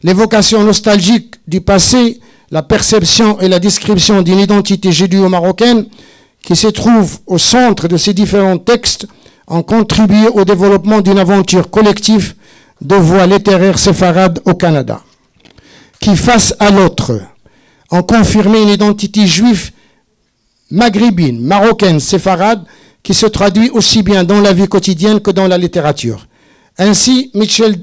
L'évocation nostalgique du passé, la perception et la description d'une identité judéo-marocaine qui se trouve au centre de ces différents textes ont contribué au développement d'une aventure collective de voix littéraires séfarades au Canada, qui, face à l'autre, ont confirmé une identité juive maghrébine, marocaine, séfarade, qui se traduit aussi bien dans la vie quotidienne que dans la littérature. Ainsi, Michel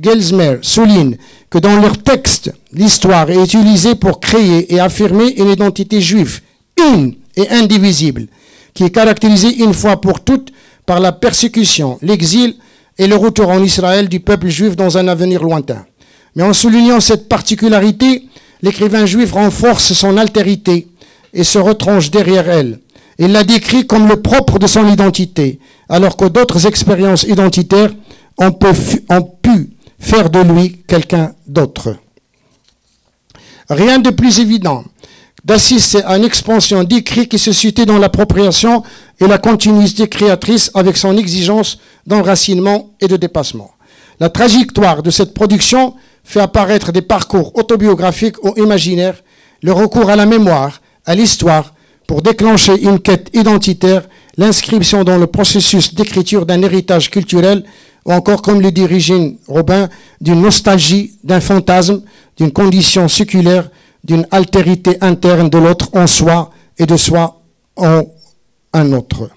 Gelsmer souligne que dans leurs textes, l'histoire est utilisée pour créer et affirmer une identité juive, une et indivisible, qui est caractérisée une fois pour toutes par la persécution, l'exil et le retour en Israël du peuple juif dans un avenir lointain. Mais en soulignant cette particularité, l'écrivain juif renforce son altérité et se retranche derrière elle. Il la décrit comme le propre de son identité, alors que d'autres expériences identitaires ont pu faire de lui quelqu'un d'autre. Rien de plus évident d'assister à une expansion d'écrit qui se situe dans l'appropriation et la continuité créatrice avec son exigence d'enracinement et de dépassement. La trajectoire de cette production fait apparaître des parcours autobiographiques ou imaginaires, le recours à la mémoire, à l'histoire, pour déclencher une quête identitaire, l'inscription dans le processus d'écriture d'un héritage culturel, ou encore, comme le dit Régine Robin, d'une nostalgie, d'un fantasme, d'une condition séculaire, d'une altérité interne de l'autre en soi et de soi en un autre.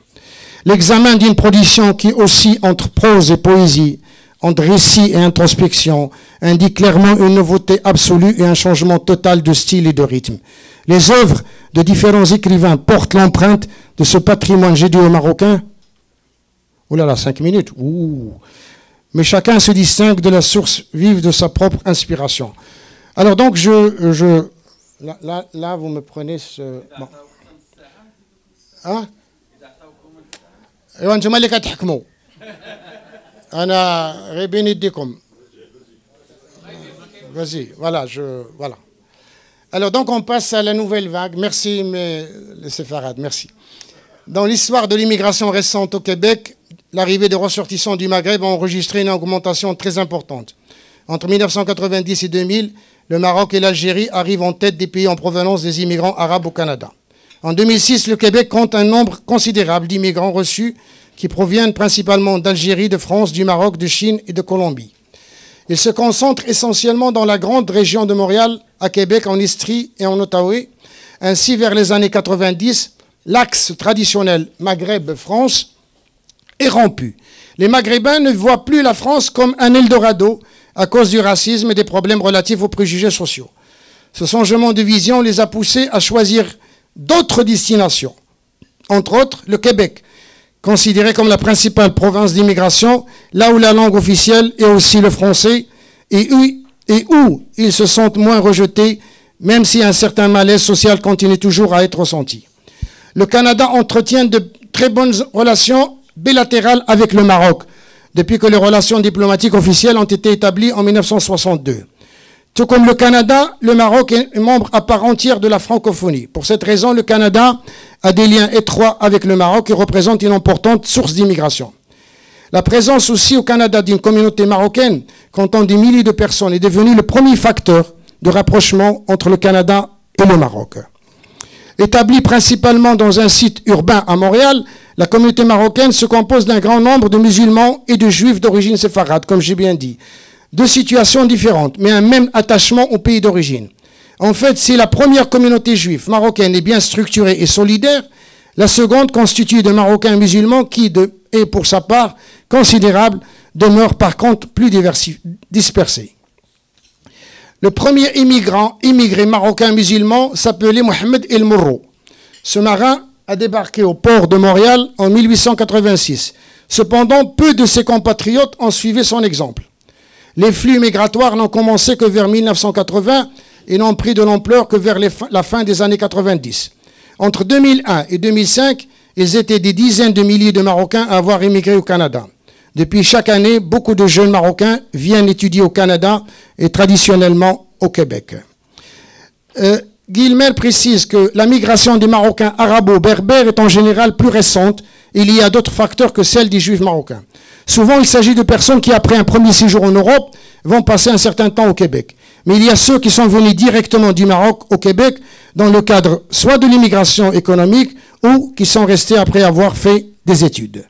L'examen d'une production qui oscille entre prose et poésie, entre récit et introspection, indique clairement une nouveauté absolue et un changement total de style et de rythme. Les œuvres de différents écrivains portent l'empreinte de ce patrimoine judéo-marocain. Oh là là, 5 minutes. Ouh. Mais chacun se distingue de la source vive de sa propre inspiration. Alors donc, là vous me prenez ce... Bon. Hein? وانتم اللي كتحكموا انا غير بين يديكم. Vas-y, voilà, voilà. Alors donc on passe à la nouvelle vague. Merci les séfarades, merci. Dans l'histoire de l'immigration récente au Québec, l'arrivée des ressortissants du Maghreb a enregistré une augmentation très importante. Entre 1990 et 2000, le Maroc et l'Algérie arrivent en tête des pays en provenance des immigrants arabes au Canada. En 2006, le Québec compte un nombre considérable d'immigrants reçus qui proviennent principalement d'Algérie, de France, du Maroc, de Chine et de Colombie. Ils se concentrent essentiellement dans la grande région de Montréal, à Québec, en Estrie et en Outaouais. Ainsi, vers les années 90, l'axe traditionnel Maghreb-France est rompu. Les Maghrébins ne voient plus la France comme un Eldorado à cause du racisme et des problèmes relatifs aux préjugés sociaux. Ce changement de vision les a poussés à choisir d'autres destinations, entre autres le Québec, considéré comme la principale province d'immigration, là où la langue officielle est aussi le français, et où ils se sentent moins rejetés, même si un certain malaise social continue toujours à être ressenti. Le Canada entretient de très bonnes relations bilatérales avec le Maroc, depuis que les relations diplomatiques officielles ont été établies en 1962. Tout comme le Canada, le Maroc est membre à part entière de la francophonie. Pour cette raison, le Canada a des liens étroits avec le Maroc et représente une importante source d'immigration. La présence aussi au Canada d'une communauté marocaine, comptant des milliers de personnes, est devenue le premier facteur de rapprochement entre le Canada et le Maroc. Établie principalement dans un site urbain à Montréal, la communauté marocaine se compose d'un grand nombre de musulmans et de juifs d'origine séfarade, comme j'ai bien dit. Deux situations différentes, mais un même attachement au pays d'origine. En fait, si la première communauté juive marocaine est bien structurée et solidaire, la seconde, constituée de Marocains musulmans qui, est pour sa part considérable, demeure par contre plus dispersée. Le premier immigré marocain musulman s'appelait Mohamed El Mourro. Ce marin a débarqué au port de Montréal en 1886. Cependant, peu de ses compatriotes ont suivi son exemple. Les flux migratoires n'ont commencé que vers 1980 et n'ont pris de l'ampleur que vers la fin des années 90. Entre 2001 et 2005, ils étaient des dizaines de milliers de Marocains à avoir immigré au Canada. Depuis chaque année, beaucoup de jeunes Marocains viennent étudier au Canada et traditionnellement au Québec. Guilmer précise que la migration des Marocains arabo-berbères est en général plus récente. Il y a d'autres facteurs que celle des Juifs marocains. Souvent, il s'agit de personnes qui, après un premier séjour en Europe, vont passer un certain temps au Québec. Mais il y a ceux qui sont venus directement du Maroc au Québec dans le cadre soit de l'immigration économique ou qui sont restés après avoir fait des études.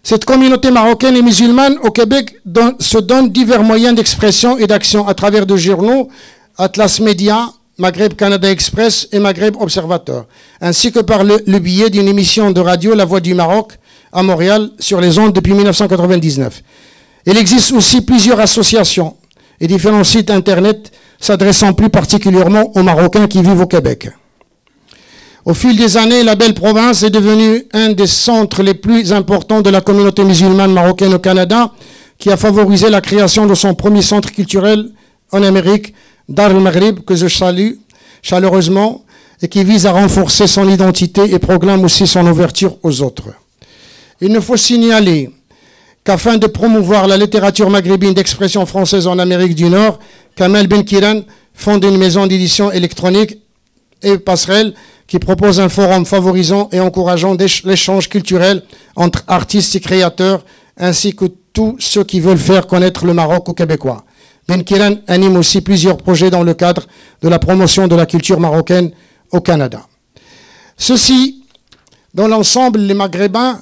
Cette communauté marocaine et musulmane au Québec se donne divers moyens d'expression et d'action à travers de journaux, Atlas Média, Maghreb Canada Express et Maghreb Observateur, ainsi que par le biais d'une émission de radio La Voix du Maroc à Montréal sur les ondes depuis 1999. Il existe aussi plusieurs associations et différents sites internet s'adressant plus particulièrement aux Marocains qui vivent au Québec. Au fil des années, la belle province est devenue un des centres les plus importants de la communauté musulmane marocaine au Canada, qui a favorisé la création de son premier centre culturel en Amérique, Dar el-Maghrib, que je salue chaleureusement, et qui vise à renforcer son identité et proclame aussi son ouverture aux autres. Il nous faut signaler qu'afin de promouvoir la littérature maghrébine d'expression française en Amérique du Nord, Kamel Benkiran fonde une maison d'édition électronique et passerelle qui propose un forum favorisant et encourageant l'échange culturel entre artistes et créateurs, ainsi que tous ceux qui veulent faire connaître le Maroc aux Québécois. Benkiran anime aussi plusieurs projets dans le cadre de la promotion de la culture marocaine au Canada. Ceci, dans l'ensemble, les Maghrébins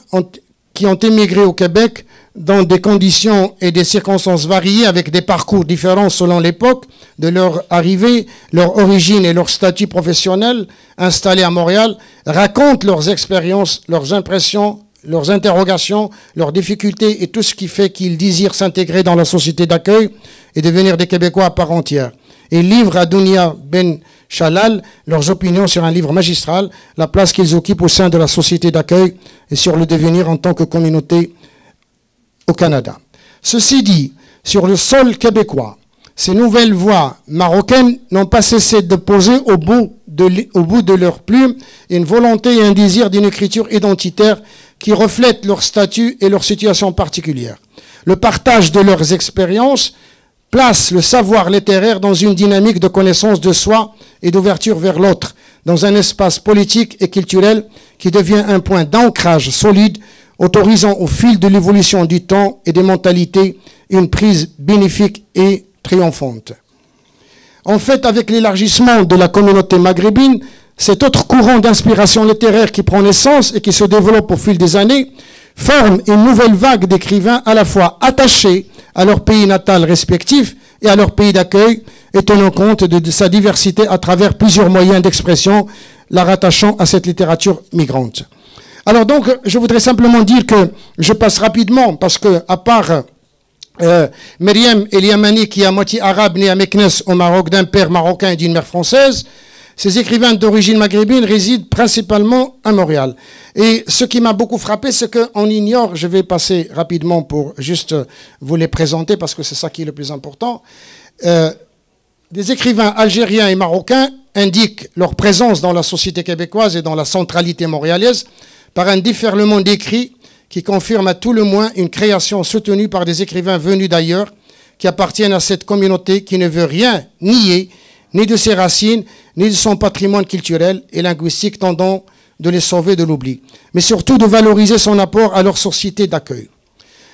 qui ont émigré au Québec dans des conditions et des circonstances variées, avec des parcours différents selon l'époque de leur arrivée, leur origine et leur statut professionnel installés à Montréal, racontent leurs expériences, leurs impressions, leurs interrogations, leurs difficultés et tout ce qui fait qu'ils désirent s'intégrer dans la société d'accueil et devenir des Québécois à part entière. Ils livrent à Dounia Ben Chalal leurs opinions sur un livre magistral, la place qu'ils occupent au sein de la société d'accueil et sur le devenir en tant que communauté au Canada. Ceci dit, sur le sol québécois, ces nouvelles voix marocaines n'ont pas cessé de poser au bout de leur plume une volonté et un désir d'une écriture identitaire qui reflète leur statut et leur situation particulière. Le partage de leurs expériences place le savoir littéraire dans une dynamique de connaissance de soi et d'ouverture vers l'autre, dans un espace politique et culturel qui devient un point d'ancrage solide, autorisant au fil de l'évolution du temps et des mentalités une prise bénéfique et triomphante. En fait, avec l'élargissement de la communauté maghrébine, cet autre courant d'inspiration littéraire qui prend naissance et qui se développe au fil des années forme une nouvelle vague d'écrivains à la fois attachés à leur pays natal respectif et à leur pays d'accueil, et tenant compte de sa diversité à travers plusieurs moyens d'expression, la rattachant à cette littérature migrante. Alors donc, je voudrais simplement dire que je passe rapidement, parce que à part Myriam El Yamani, qui est à moitié arabe, né à Meknès au Maroc, d'un père marocain et d'une mère française, ces écrivains d'origine maghrébine résident principalement à Montréal. Et ce qui m'a beaucoup frappé, c'est qu'on ignore, je vais passer rapidement pour juste vous les présenter, parce que c'est ça qui est le plus important, des écrivains algériens et marocains indiquent leur présence dans la société québécoise et dans la centralité montréalaise par un déferlement d'écrits qui confirme à tout le moins une création soutenue par des écrivains venus d'ailleurs, qui appartiennent à cette communauté qui ne veut rien nier, ni de ses racines, ni de son patrimoine culturel et linguistique, tendant de les sauver de l'oubli, mais surtout de valoriser son apport à leur société d'accueil.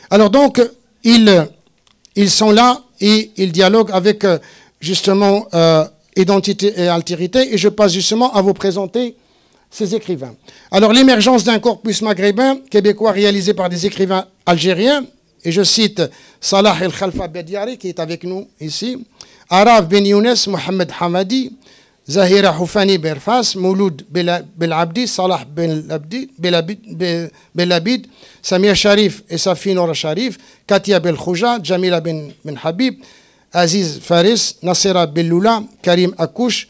Alors donc, ils sont là et ils dialoguent avec justement identité et altérité, et je passe justement à vous présenter ces écrivains. Alors, l'émergence d'un corpus maghrébin québécois réalisé par des écrivains algériens, et je cite Salah El Khalfa Bediari, qui est avec nous ici, Araf Ben Younes, Mohamed Hamadi, Zahira Houfani Berfas, Mouloud Belabdi, Salah Belabid, Samir Sharif et Safi Nora Sharif, Katia Belkhouja, Jamila Ben Habib, Aziz Faris, Nassera Belloula, Karim Akouch,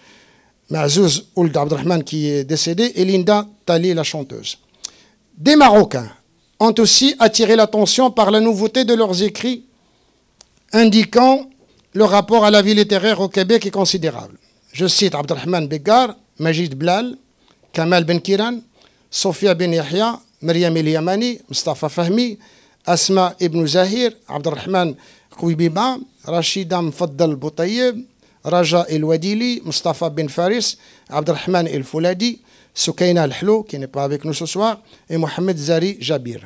Mazouz Ould Abdelrahman qui est décédé, et Linda Tali, la chanteuse. Des Marocains ont aussi attiré l'attention par la nouveauté de leurs écrits, indiquant le rapport à la vie littéraire au Québec est considérable. Je cite Abdelrahman Begar, Majid Blal, Kamal Benkiran, Sofia Ben Yahya, Myriam El Yamani, Mustafa Fahmi, Asma Ibn Zahir, Abdelrahman Kouibiba, Rachida Mfaddal Boutayeb, Raja El Wadili, Mustafa Ben Faris, Abdelrahman El Fouladi, Soukaina El Hlo, qui n'est pas avec nous ce soir, et Mohamed Zari Jabir.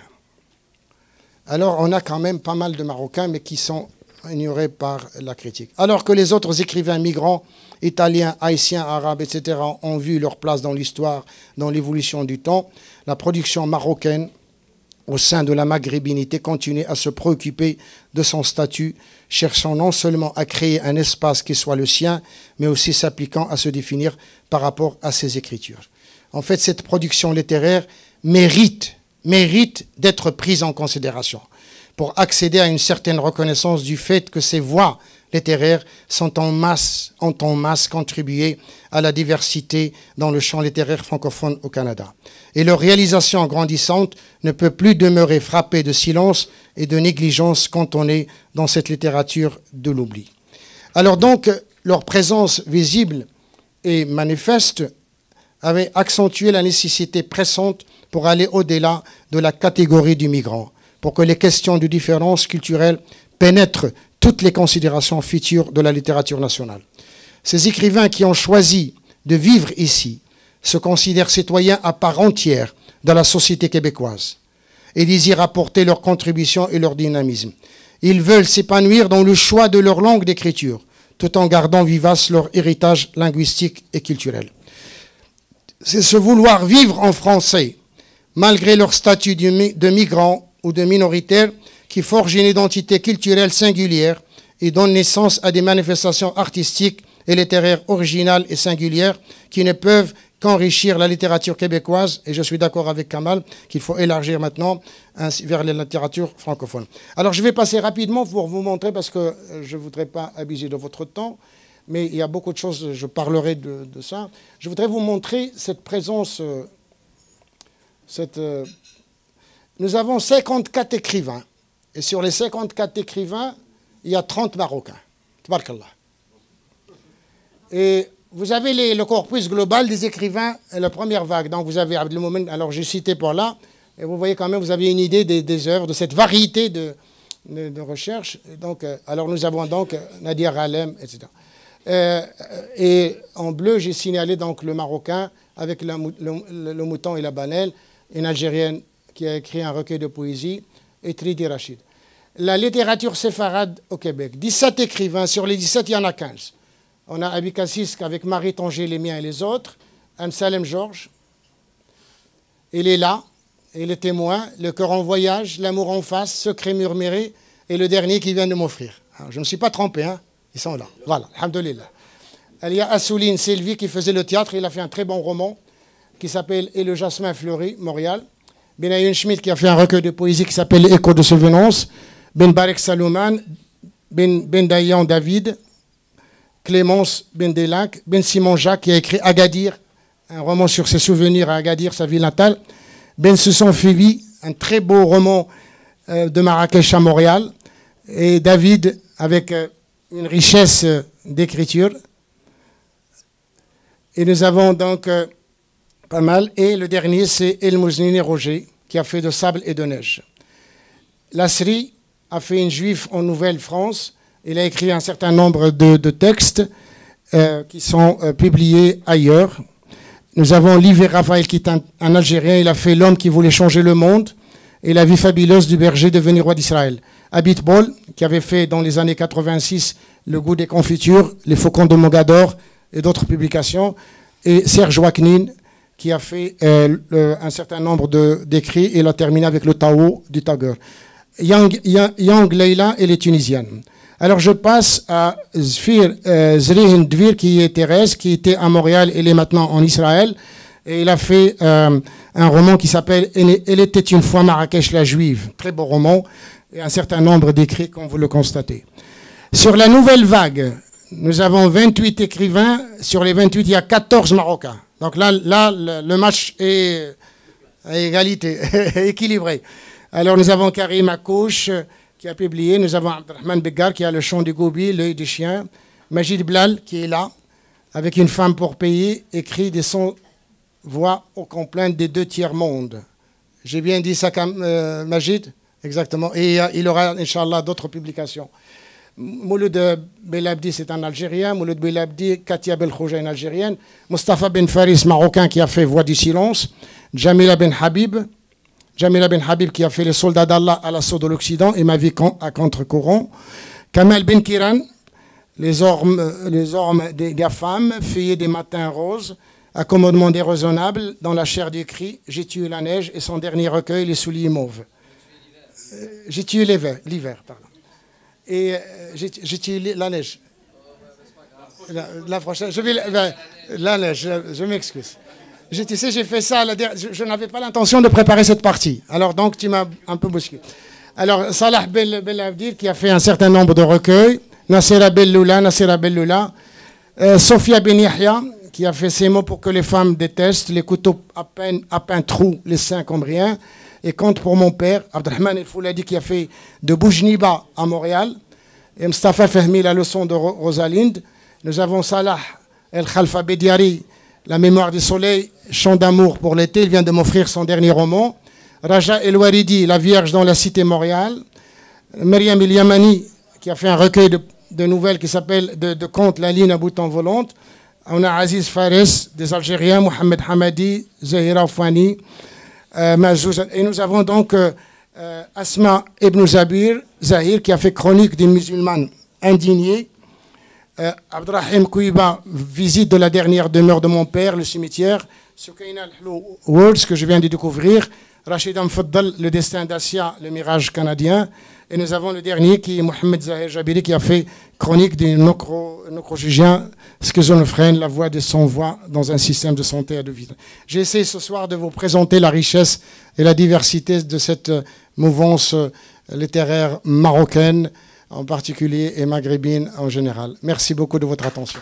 Alors, on a quand même pas mal de Marocains, mais qui sont ignorés par la critique. Alors que les autres écrivains migrants, italiens, haïtiens, arabes, etc., ont vu leur place dans l'histoire, dans l'évolution du temps, la production marocaine, au sein de la maghrébinité, continue à se préoccuper de son statut, cherchant non seulement à créer un espace qui soit le sien, mais aussi s'appliquant à se définir par rapport à ses écritures. En fait, cette production littéraire mérite d'être prise en considération pour accéder à une certaine reconnaissance du fait que ces voix littéraires ont en masse contribué à la diversité dans le champ littéraire francophone au Canada. Et leur réalisation grandissante ne peut plus demeurer frappée de silence et de négligence quand on est dans cette littérature de l'oubli. Alors donc, leur présence visible et manifeste avait accentué la nécessité pressante pour aller au-delà de la catégorie du migrant, pour que les questions de différence culturelle pénètrent toutes les considérations futures de la littérature nationale. Ces écrivains qui ont choisi de vivre ici se considèrent citoyens à part entière de la société québécoise et désirent apporter leur contribution et leur dynamisme. Ils veulent s'épanouir dans le choix de leur langue d'écriture, tout en gardant vivace leur héritage linguistique et culturel. C'est ce vouloir vivre en français, malgré leur statut de migrants ou de minoritaires, qui forge une identité culturelle singulière et donne naissance à des manifestations artistiques et littéraires originales et singulières qui ne peuvent qu'enrichir la littérature québécoise. Et je suis d'accord avec Kamal qu'il faut élargir maintenant vers la littérature francophone. Alors je vais passer rapidement pour vous montrer, parce que je ne voudrais pas abuser de votre temps, mais il y a beaucoup de choses, je parlerai de ça. Je voudrais vous montrer cette présence, nous avons 54 écrivains. Et sur les 54 écrivains, il y a 30 Marocains. Tabarakallah. Et vous avez le corpus global des écrivains, la première vague. Donc vous avez Abdelmoumen, alors j'ai cité pour là, et vous voyez quand même, vous avez une idée des œuvres, de cette variété de recherche. Donc, alors nous avons donc Nadir Alem, etc. Et en bleu, j'ai signalé donc le Marocain avec le mouton et la banelle, une Algérienne qui a écrit un recueil de poésie, et Tridi Rachid. La littérature séfarade au Québec, 17 écrivains, sur les 17, il y en a 15. On a Abi Kassisk avec Marie Tanger, les miens et les autres, Salem Georges, il est là, et le témoin, le cœur en voyage, l'amour en face, secret murmuré, et le dernier qui vient de m'offrir. Alors, je ne me suis pas trompé, hein, ils sont là. Voilà, alhamdoulilah. Il y a Assouline Sylvie qui faisait le théâtre, il a fait un très bon roman qui s'appelle Et le jasmin fleuri, Montréal. Benayoun Schmidt qui a fait un recueil de poésie qui s'appelle Écho de souvenance. Ben Barek Salouman, Ben Dayan David, Clémence Ben Delac, Ben Simon Jacques qui a écrit Agadir, un roman sur ses souvenirs à Agadir, sa ville natale. Ben Sussan Fivi, un très beau roman de Marrakech à Montréal. Et David avec une richesse d'écriture. Et nous avons donc pas mal. Et le dernier, c'est El Mouznini Roger, qui a fait de Sable et de Neige. Lasri a fait une juive en Nouvelle-France. Il a écrit un certain nombre de textes qui sont publiés ailleurs. Nous avons Livé Raphaël, qui est un Algérien. Il a fait L'homme qui voulait changer le monde et La vie fabuleuse du berger devenu roi d'Israël. Abit Bol, qui avait fait dans les années 86 Le goût des confitures, Les faucons de Mogador et d'autres publications. Et Serge Waknin, qui a fait un certain nombre d'écrits et l'a terminé avec le Tao du Tagore. Yang Leila, elle est tunisienne. Alors je passe à Zfir Zrihin Dvir, qui est Thérèse, qui était à Montréal, elle est maintenant en Israël. Et il a fait un roman qui s'appelle Elle était une fois Marrakech la Juive. Très beau roman, et un certain nombre d'écrits, comme vous le constatez. Sur la nouvelle vague, nous avons 28 écrivains. Sur les 28, il y a 14 Marocains. Donc là le match est à égalité, équilibré. Alors nous avons Karim Akouche qui a publié, nous avons Abdelrahman Begar qui a Le chant du Gobi, L'œil du chien, Majid Blal qui est là, avec Une femme pour payer, écrit des sons voix aux complaintes des deux tiers-mondes. J'ai bien dit ça, Majid? Exactement. Et il aura, Inch'Allah, d'autres publications. Mouloud Belabdi, c'est un Algérien. Mouloud Belabdi, Katia Belkhouja, une Algérienne. Mustafa Ben Faris, marocain, qui a fait Voix du silence. Jamila Ben Habib qui a fait Les soldats d'Allah à l'assaut de l'Occident et Ma vie à contre-courant. Kamel Ben Kiran, Les ormes des GAFAM, Feuillet des matins roses, Accommodement déraisonnable, Dans la chair du cri, J'ai tué la neige et son dernier recueil, Les souliers mauves. J'ai tué l'hiver, pardon. Et j'ai tué la neige. La prochaine, la neige, je m'excuse. Tu sais, j'ai fait ça, je n'avais pas l'intention de préparer cette partie. Alors donc, tu m'as un peu bousculé. Alors, Salah Belabdir, qui a fait un certain nombre de recueils, Nassera Belloula, Sophia Ben Yahya, qui a fait ces mots pour que les femmes détestent, les couteaux à peine trous, les seins cambriens, et compte pour mon père, Abdelrahman El Fouladi, qui a fait de Boujniba à Montréal, et Mustafa Fahmi, la leçon de Rosalinde. Nous avons Salah El Khalfa Bediari, La mémoire du soleil, Chant d'amour pour l'été, il vient de m'offrir son dernier roman. Raja El Waridi, La Vierge dans la cité Montréal. Myriam El Yamani, qui a fait un recueil de nouvelles qui s'appelle de contes La ligne à bout en volante. On a Aziz Fares, des Algériens, Mohamed Hamadi, Zahira Fani, Mazouz. Et nous avons donc Asma Ibn Zahir, qui a fait Chronique d'une musulmane indignée. Abdrahim Kouiba, Visite de la dernière demeure de mon père, le cimetière. Soukaina Al-Hlou, Words, que je viens de découvrir. Rachid Mfaddal, Le destin d'Asia, Le mirage canadien. Et nous avons le dernier qui est Mohamed Zahir Jabiri, qui a fait Chronique des neurochirurgiens schizophrènes, la voix de son voix dans un système de santé à deux vitesses. J'ai essayé ce soir de vous présenter la richesse et la diversité de cette mouvance littéraire marocaine en particulier et maghrébine en général. Merci beaucoup de votre attention.